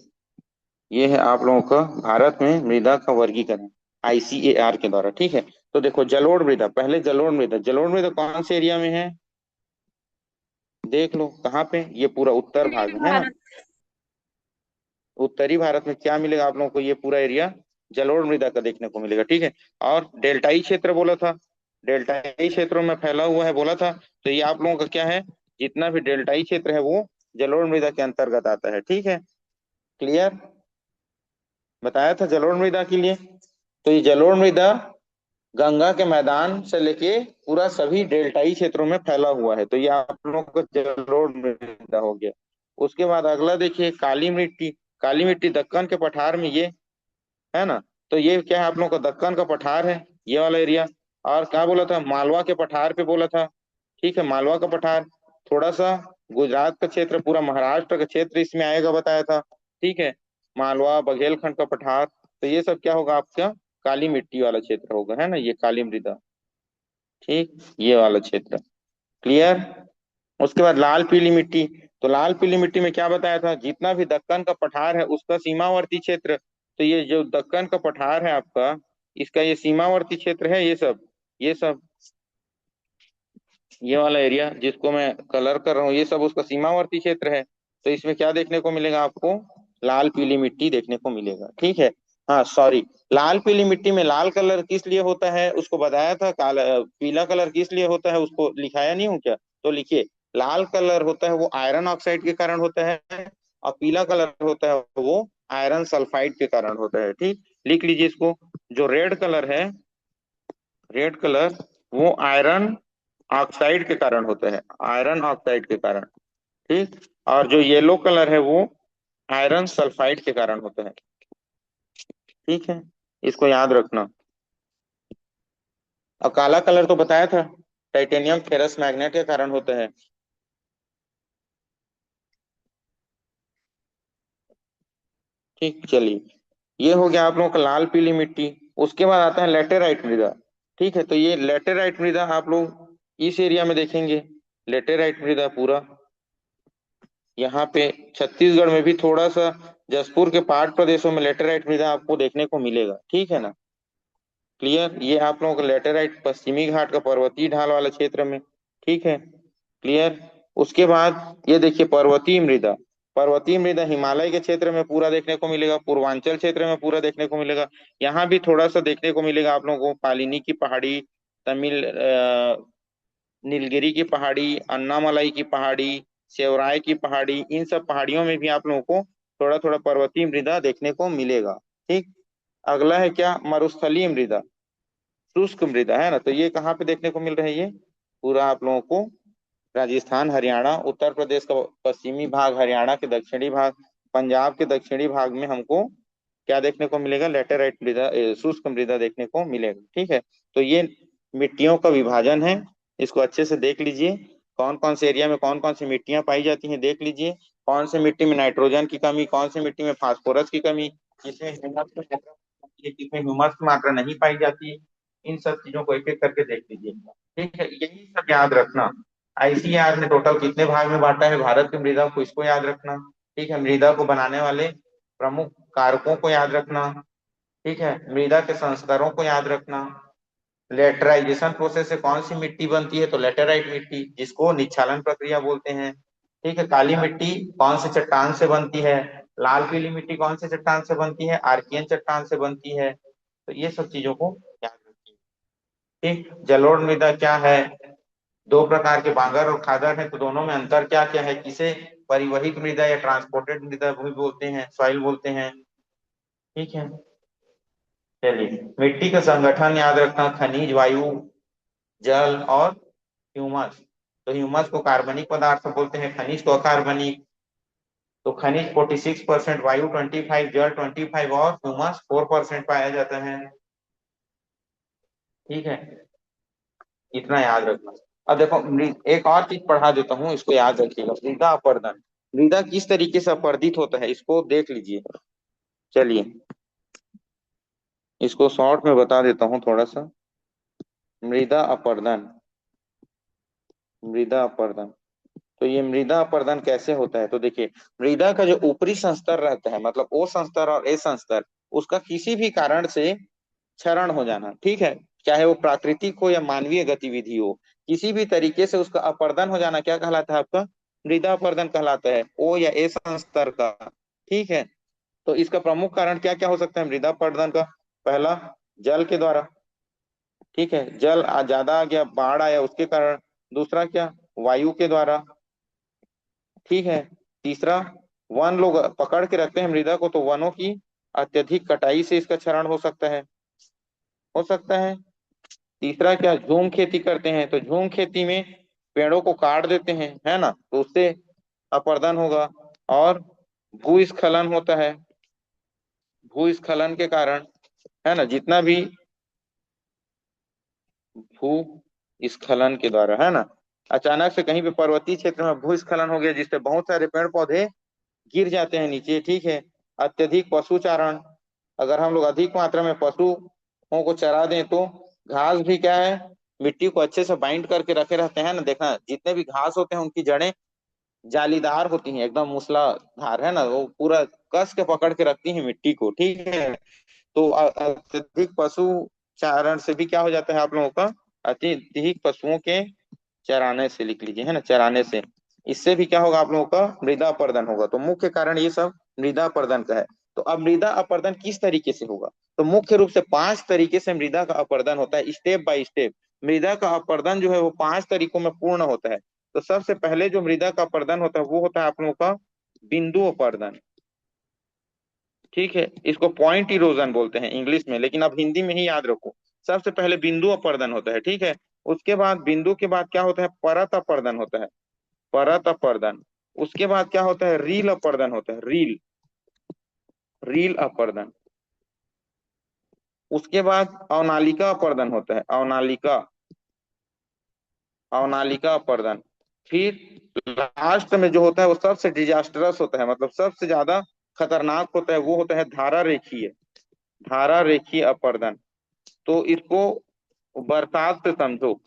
ये है आप लोगों का भारत में मृदा का वर्गीकरण आईसीएआर के द्वारा। ठीक है। तो देखो, जलोढ़ मृदा, पहले जलोढ़ मृदा, जलोढ़ मृदा कौन से एरिया में है? देख लो कहाँ पे। ये पूरा उत्तर भाग में है ना। भारत। उत्तरी भारत में क्या मिलेगा आप लोगों को? ये पूरा एरिया जलोढ़ मृदा का देखने को मिलेगा। ठीक है। और डेल्टाई क्षेत्र बोला था, डेल्टाई क्षेत्रों में फैला हुआ है बोला था। तो ये आप लोगों का क्या है? जितना भी डेल्टाई क्षेत्र है वो जलोढ़ मृदा के अंतर्गत आता है। ठीक है। क्लियर? बताया था जलोढ़ मृदा के लिए। तो ये जलोढ़ मृदा गंगा के मैदान से लेके पूरा सभी डेल्टाई क्षेत्रों में फैला हुआ है। तो ये आप लोगों का जलोढ़ मृदा हो गया। उसके बाद अगला देखिए, काली मिट्टी। काली मिट्टी दक्कन के पठार में ये है ना। तो ये क्या है? आप लोगों का दक्कन का पठार है, ये वाला एरिया। और क्या बोला था? मालवा के पठार पे बोला था। ठीक है। मालवा का पठार, थोड़ा सा गुजरात का क्षेत्र, पूरा महाराष्ट्र का क्षेत्र इसमें आएगा बताया था। ठीक है। मालवा, बघेलखंड का पठार। तो ये सब क्या होगा आपका? काली मिट्टी वाला क्षेत्र होगा, है ना, ये काली मृदा। ठीक। ये वाला क्षेत्र। क्लियर? उसके बाद लाल पीली मिट्टी। तो लाल पीली मिट्टी में क्या बताया था? जितना भी दक्कन का पठार है उसका सीमावर्ती क्षेत्र। तो ये जो दक्कन का पठार है आपका, इसका ये सीमावर्ती क्षेत्र है। ये सब ये वाला एरिया जिसको मैं कलर कर रहा हूँ, ये सब उसका सीमावर्ती क्षेत्र है। तो इसमें क्या देखने को मिलेगा आपको? लाल पीली मिट्टी देखने को मिलेगा। ठीक है। हाँ सॉरी, लाल पीली मिट्टी में लाल कलर किस लिए होता है उसको बताया था। काला पीला कलर किस लिए होता है उसको लिखाया नहीं हूँ क्या? तो लिखिए, लाल कलर होता है वो आयरन ऑक्साइड के कारण होता है, और पीला कलर होता है वो आयरन सल्फाइड के कारण होता है। ठीक। लिख लीजिए इसको। जो रेड कलर है, रेड कलर, वो आयरन ऑक्साइड के कारण होता है, आयरन ऑक्साइड के कारण। ठीक। और जो येलो कलर है वो आयरन सल्फाइड के कारण होता है। ठीक है। इसको याद रखना। और काला कलर तो बताया था, टाइटेनियम फेरस मैग्नेट के कारण होता है। ठीक, चलिए, ये हो गया आप लोगों का लाल पीली मिट्टी। उसके बाद आता है लेटेराइट मृदा। ठीक है, तो ये लेटेराइट मृदा आप लोग इस एरिया में देखेंगे। लेटेराइट मृदा पूरा यहाँ पे छत्तीसगढ़ में भी थोड़ा सा, जसपुर के पहाड़ प्रदेशों में लेटेराइट मृदा आपको देखने को मिलेगा। ठीक है ना? क्लियर? ये आप लोगों का लेटेराइट पश्चिमी घाट का पर्वतीय ढाल वाले क्षेत्र में। ठीक है, क्लियर? उसके बाद ये देखिए पर्वतीय मृदा। पर्वतीय मृदा हिमालय के क्षेत्र में पूरा देखने को मिलेगा, पूर्वांचल क्षेत्र में पूरा देखने को मिलेगा। यहाँ भी थोड़ा सा देखने को मिलेगा आप लोगों को, पालिनी की पहाड़ी, तमिल नीलगिरी की पहाड़ी, अन्नामलाई की पहाड़ी, सेवराय की पहाड़ी, इन सब पहाड़ियों में भी आप लोगों को थोड़ा थोड़ा पर्वतीय मृदा देखने को मिलेगा। ठीक, अगला है क्या? मरुस्थलीय मृदा, शुष्क मृदा, है ना? तो ये कहाँ पे देखने को मिल रहा है? ये पूरा आप लोगों को राजस्थान, हरियाणा, उत्तर प्रदेश का पश्चिमी भाग, हरियाणा के दक्षिणी भाग, पंजाब के दक्षिणी भाग में हमको क्या देखने को मिलेगा? लेटेराइट मृदा, शुष्क मृदा देखने को मिलेगा। ठीक है, तो ये मिट्टियों का विभाजन है, इसको अच्छे से देख लीजिए। कौन कौन से एरिया में कौन कौन सी मिट्टियां पाई जाती हैं देख लीजिए। कौन से मिट्टी में नाइट्रोजन की कमी, कौन सी मिट्टी में फास्फोरस की कमी, किसमें ह्यूमस की मात्रा होती है, किसमें ह्यूमस की मात्रा नहीं पाई जाती, इन सब चीजों को एक एक करके देख लीजिए। ठीक है, यही सब याद रखना। आईसीएआर ने टोटल कितने भाग में बांटा है भारत की मृदा को, इसको याद रखना। ठीक है, मृदा को बनाने वाले प्रमुख कारकों को याद रखना। ठीक है, मृदा के संस्करणों को याद रखना। लेटराइजेशन प्रोसेस से कौन सी मिट्टी बनती है? तो लेटेराइट मिट्टी, जिसको निच्छालन प्रक्रिया बोलते हैं। ठीक है, काली मिट्टी कौन से चट्टान से बनती है? लाल पीली मिट्टी कौन से चट्टान से बनती है? आर्कियन चट्टान से बनती है। तो ये सब चीजों को याद रखिए। ठीक, जलोढ़ मृदा क्या है? दो प्रकार के, बांगर और खादर है, तो दोनों में अंतर क्या क्या है? किसे परिवहित मृदा या ट्रांसपोर्टेड मृदा भी बोलते हैं, सॉइल बोलते हैं। ठीक है, चलिए, मिट्टी का संगठन याद रखना, खनिज, वायु, जल और ह्यूमस। तो ह्यूमस को कार्बनिक पदार्थ बोलते हैं, खनिज को अकार्बनिक। तो खनिज 46%, वायु 25, जल 25 और ह्यूमस 4% पाया जाता है। ठीक है, इतना याद रखना। अब देखो, एक और चीज पढ़ा देता हूँ, इसको याद रखिएगा। मृदा अपर्दन, मृदा किस तरीके से अपर्दित होता है इसको देख लीजिए। चलिए, इसको शॉर्ट में बता देता हूँ थोड़ा सा। मृदा अपर्दन, मृदा अपर्दन। तो ये मृदा अपर्दन कैसे होता है? तो देखिए, मृदा का जो ऊपरी संस्तर रहता है, मतलब ओ संस्तर और ए संस्तर, उसका किसी भी कारण से क्षरण हो जाना। ठीक है, चाहे वो प्राकृतिक हो या मानवीय गतिविधि हो, किसी भी तरीके से उसका अपर्दन हो जाना क्या कहलाता है? आपका मृदा अपर्दन कहलाता है, ओ या ए संस्तर का। ठीक है, तो इसका प्रमुख कारण क्या क्या हो सकता है मृदा अपर्दन का? पहला, जल के द्वारा। ठीक है, जल ज्यादा आ गया, बाढ़ आया, उसके कारण। दूसरा क्या? वायु के द्वारा। ठीक है, तीसरा, वन लोग पकड़ के रखते हैं मृदा को, तो वनों की अत्यधिक कटाई से इसका क्षरण हो सकता है, हो सकता है। तीसरा क्या? झूम खेती करते हैं, तो झूम खेती में पेड़ों को काट देते हैं, है ना, तो उससे अपर्दन होगा। और भूस्खलन होता है, भूस्खलन के कारण, है ना, जितना भी भूस्खलन के द्वारा, है ना, अचानक से कहीं पे पर्वतीय क्षेत्र में भूस्खलन हो गया, जिससे बहुत सारे पेड़ पौधे गिर जाते हैं नीचे। ठीक है, अत्यधिक पशुचारण, अगर हम लोग अधिक मात्रा में पशुओं को चरा दें तो घास भी क्या है, मिट्टी को अच्छे से बाइंड करके रखे रहते हैं ना। देखना, जितने भी घास होते हैं उनकी जड़ें जालीदार होती हैं, एकदम मूसलाधार, है ना, वो पूरा कस के पकड़ के रखती हैं मिट्टी को। ठीक है, तो अत्यधिक पशु चारण से भी क्या हो जाता है आप लोगों का? अत्यधिक पशुओं के चराने से, लिख लीजिए, है ना, चराने से, इससे भी क्या होगा आप लोगों का? मृदा अपर्दन होगा। तो मुख्य कारण ये सब मृदा अपर्दन का है। तो अब मृदा अपर्दन किस तरीके से होगा? तो मुख्य रूप से 5 तरीके से मृदा का अपर्दन होता है, स्टेप बाय स्टेप। मृदा का अपर्दन जो है वो 5 तरीकों में पूर्ण होता है। तो सबसे पहले जो मृदा का अपर्दन होता है वो होता है आप लोगों का बिंदु अपर्दन। ठीक है, इसको पॉइंट इरोजन बोलते हैं इंग्लिश में, लेकिन अब हिंदी में ही याद रखो। सबसे पहले बिंदु अपर्दन होता है। ठीक है, उसके बाद बिंदु के बाद क्या होता है? परत अपर्दन होता है, परत अपर्दन। उसके बाद क्या होता है? रील अपर्दन होता है, रील, रील अपर्दन। उसके बाद अवनालिका अपर्दन होता है, अवनालिका, अवनालिका अपर्दन। फिर लास्ट में जो होता है वो सबसे डिजास्टरस होता है, मतलब सबसे ज्यादा खतरनाक होता है, वो होता है धारा रेखीय, धारा रेखीय अपर्दन। तो इसको बरसात से समझो।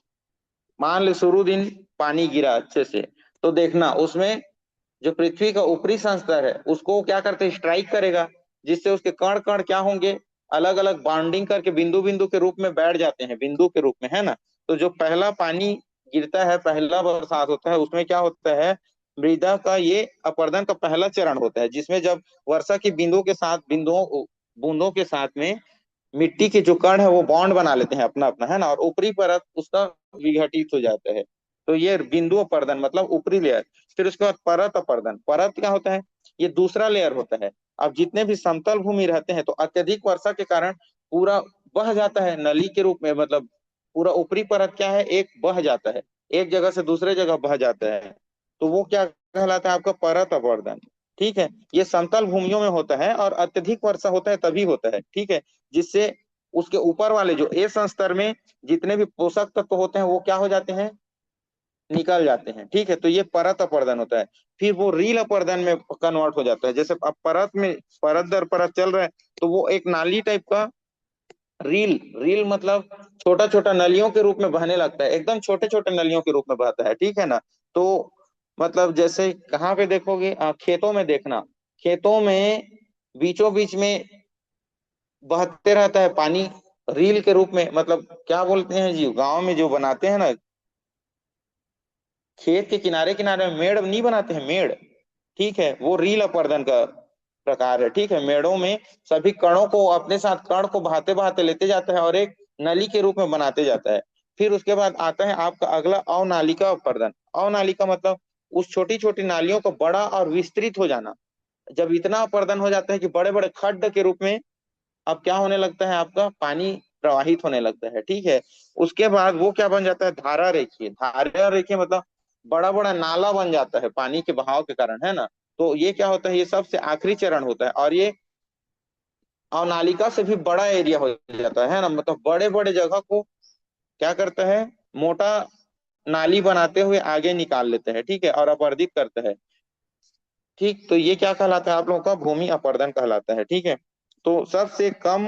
मान ले शुरू दिन पानी गिरा अच्छे से, तो देखना उसमें जो पृथ्वी का ऊपरी संस्तर है उसको क्या करते हैं, स्ट्राइक करेगा, जिससे उसके कण कण क्या होंगे, अलग अलग बाउंडिंग करके बिंदु बिंदु के रूप में बैठ जाते हैं, बिंदु के रूप में, है ना। तो जो पहला पानी गिरता है, पहला बरसात होता है, उसमें क्या होता है, मृदा का ये अपर्दन का पहला चरण होता है, जिसमें जब वर्षा की बिंदु के साथ बिंदुओं बूंदों के साथ में मिट्टी के जो कण है वो बॉन्ड बना लेते हैं अपना अपना, है ना, और ऊपरी परत उसका विघटित हो जाता है। तो ये बिंदु अपर्दन मतलब ऊपरी लेयर। फिर उसके बाद परत अपर्दन, परत क्या होता है, ये दूसरा लेयर होता है। अब जितने भी समतल भूमि रहते हैं तो अत्यधिक वर्षा के कारण पूरा बह जाता है नली के रूप में, मतलब पूरा ऊपरी परत क्या है, एक बह जाता है, एक जगह से दूसरे जगह बह जाता है। तो वो क्या कहलाता है, आपका परत अपर्दन। ठीक है, ये समतल भूमियों में होता है और अत्यधिक वर्षा होता है तभी होता है, ठीक है, जिससे उसके ऊपर वाले जो ए स्तर में जितने भी पोषक तत्व होते हैं वो क्या हो जाते हैं, निकल जाते हैं। ठीक है, तो ये परत अपर्दन होता है। फिर वो रील अपर्दन में कन्वर्ट हो जाता है। जैसे अब परत में परत दर परत चल रहा है, तो वो एक नाली टाइप का रील, रील मतलब छोटा छोटा नलियों के रूप में बहने लगता है, एकदम छोटे छोटे नलियों के रूप में बहता है, ठीक है ना। तो मतलब जैसे कहाँ पे देखोगे, खेतों में देखना, खेतों में बीचों बीच में बहते रहता है पानी, रील के रूप में, मतलब क्या बोलते हैं जी, गांव में जो बनाते हैं ना, खेत के किनारे किनारे मेड़ नहीं बनाते हैं, मेड़, ठीक है, वो रील अपर्दन का प्रकार है। ठीक है, मेड़ों में सभी कणों को अपने साथ कण को बहाते बहाते लेते जाता है और एक नली के रूप में बनाते जाता है। फिर उसके बाद आता है आपका अगला अवनालिका अपर्दन। अवनालिका मतलब उस छोटी छोटी नालियों को बड़ा और विस्तृत हो जाना, जब इतना अपर्दन हो जाता है कि बड़े बड़े खड्ड के रूप में अब क्या होने लगता है, आपका पानी प्रवाहित होने लगता है। ठीक है, उसके बाद वो क्या बन जाता है, धारा रेखीय, धारा रेखीय मतलब बड़ा बड़ा नाला बन जाता है पानी के बहाव के कारण, है ना। तो ये क्या होता है, ये सबसे आखिरी चरण होता है, और ये अवनालिका से भी बड़ा एरिया हो जाता है ना, मतलब बड़े बड़े जगह को क्या करता है, मोटा नाली बनाते हुए आगे निकाल लेते हैं, ठीक है, और अपर्दित करता है। ठीक, तो ये क्या कहलाता है आप लोगों का, भूमि अपर्दन कहलाता है। ठीक है, तो सबसे कम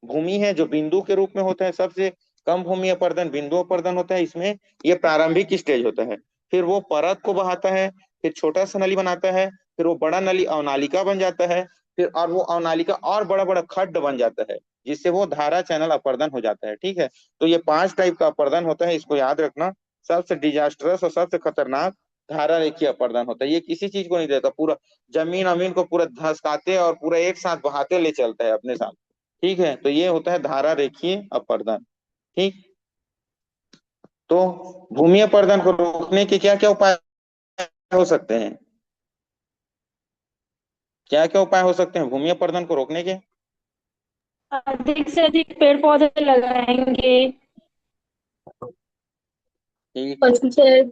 भूमि है जो बिंदु के रूप में होता है, सबसे कम भूमि अपर्दन बिंदु अपर्दन होता है इसमें, ये प्रारंभिक स्टेज होता है। फिर वो परत को बहाता है, फिर छोटा सा नली बनाता है, फिर वो बड़ा नली अवनालिका बन जाता है, फिर और वो अवनालिका और बड़ा बड़ा खड्ड बन जाता है, जिससे वो धारा चैनल अपर्दन हो जाता है। ठीक है, तो ये 5 टाइप का अपर्दन होता है, इसको याद रखना। सबसे डिजास्टरस और सबसे खतरनाक धारा रेखीय अपर्दन होता है, ये किसी चीज को नहीं देता, पूरा जमीन अमीन को पूरा धसकाते और पूरा एक साथ बहाते ले चलता है अपने साथ। ठीक है, तो ये होता है धारा रेखीय अपर्दन। ठीक, तो भूमि अपर्दन को रोकने के क्या क्या उपाय हो सकते हैं, क्या क्या उपाय हो सकते हैं भूमि अपर्दन को रोकने के। अधिक से अधिक पेड़ पौधे लगाएंगे। ठीक, और से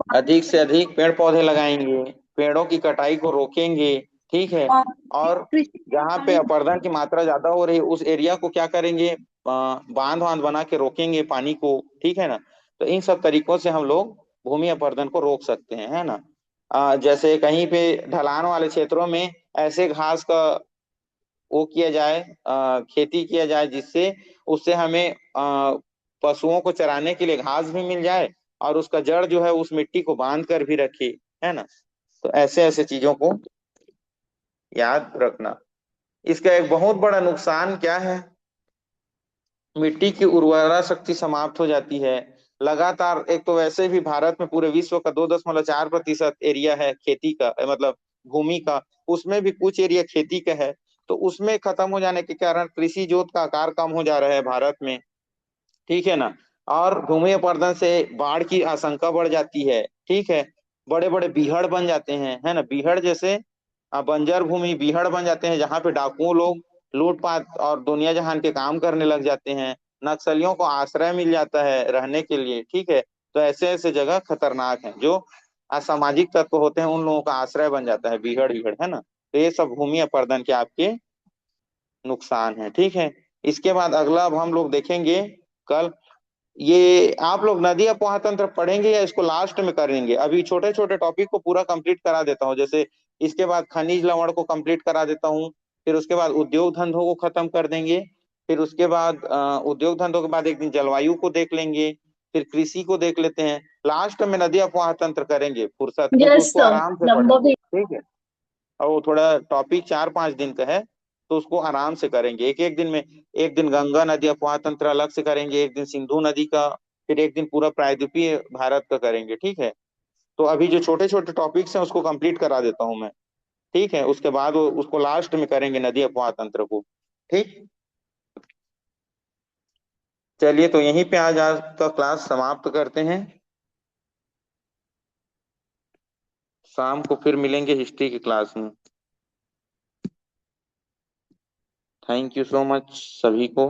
अधिक से अधिक पेड़ पौधे लगाएंगे, पेड़ों की कटाई को रोकेंगे। ठीक है, और कृषि जहाँ पे अपर्दन की मात्रा ज्यादा हो रही है उस एरिया को क्या करेंगे, बांध बांध बना के रोकेंगे पानी को। ठीक है ना, तो इन सब तरीकों से हम लोग भूमि अपर्दन को रोक सकते हैं, है ना। जैसे कहीं पे ढलान वाले क्षेत्रों में ऐसे घास का वो किया जाए, खेती किया जाए, जिससे उससे हमें पशुओं को चराने के लिए घास भी मिल जाए, और उसका जड़ जो है उस मिट्टी को बांध कर भी रखे, है ना। तो ऐसे ऐसे चीजों को याद रखना। इसका एक बहुत बड़ा नुकसान क्या है, मिट्टी की उर्वरा शक्ति समाप्त हो जाती है लगातार। एक तो वैसे भी भारत में पूरे विश्व का 2.4% एरिया है खेती का, मतलब भूमि का, उसमें भी कुछ एरिया खेती का है। तो उसमें खत्म हो जाने के कारण कृषि जोत का आकार कम हो जा रहा है भारत में, ठीक है ना। और भूमि अपर्दन से बाढ़ की आशंका बढ़ जाती है। ठीक है, बड़े बड़े बीहड़ बन जाते हैं, है ना, बीहड़ जैसे बंजर भूमि बीहड़ बन जाते हैं, जहाँ पे डाकुओं लोग लूटपाट और दुनिया जहान के काम करने लग जाते हैं, नक्सलियों को आश्रय मिल जाता है रहने के लिए। ठीक है, तो ऐसे ऐसे जगह खतरनाक हैं, जो असामाजिक तत्व होते हैं उन लोगों का आश्रय बन जाता है बीहड़ बीहड़, है ना। तो ये सब भूमि अपर्दन के आपके नुकसान है। ठीक है, इसके बाद अगला अब हम लोग देखेंगे कल। ये आप लोग नदी अपवाह तंत्र पढ़ेंगे या इसको लास्ट में करेंगे? अभी छोटे छोटे टॉपिक को पूरा कंप्लीट करा देता हूँ, जैसे इसके बाद खनिज लवण को कंप्लीट करा देता हूँ, फिर उसके बाद उद्योग धंधों को खत्म कर देंगे, फिर उसके बाद उद्योग धंधों के बाद एक दिन जलवायु को देख लेंगे, फिर कृषि को देख लेते हैं, लास्ट में नदी अपवाह तंत्र करेंगे फुर्सत में, तो यस उसको सर, आराम से नंबर पढ़ेंगे। भी। ठीक है, और वो थोड़ा टॉपिक 4-5 दिन का है, तो उसको आराम से करेंगे एक एक दिन में। एक दिन गंगा नदी अपवाह तंत्र अलग से करेंगे, एक दिन सिंधु नदी का, फिर एक दिन पूरा प्रायद्वीपीय भारत का करेंगे। ठीक है, तो अभी जो छोटे छोटे टॉपिक्स हैं उसको कंप्लीट करा देता हूँ मैं। ठीक है, उसके बाद उसको लास्ट में करेंगे नदी अपवाह तंत्र को। ठीक, चलिए तो यहीं पे आज का क्लास समाप्त करते हैं। शाम को फिर मिलेंगे हिस्ट्री की क्लास में। थैंक यू सो मच सभी को।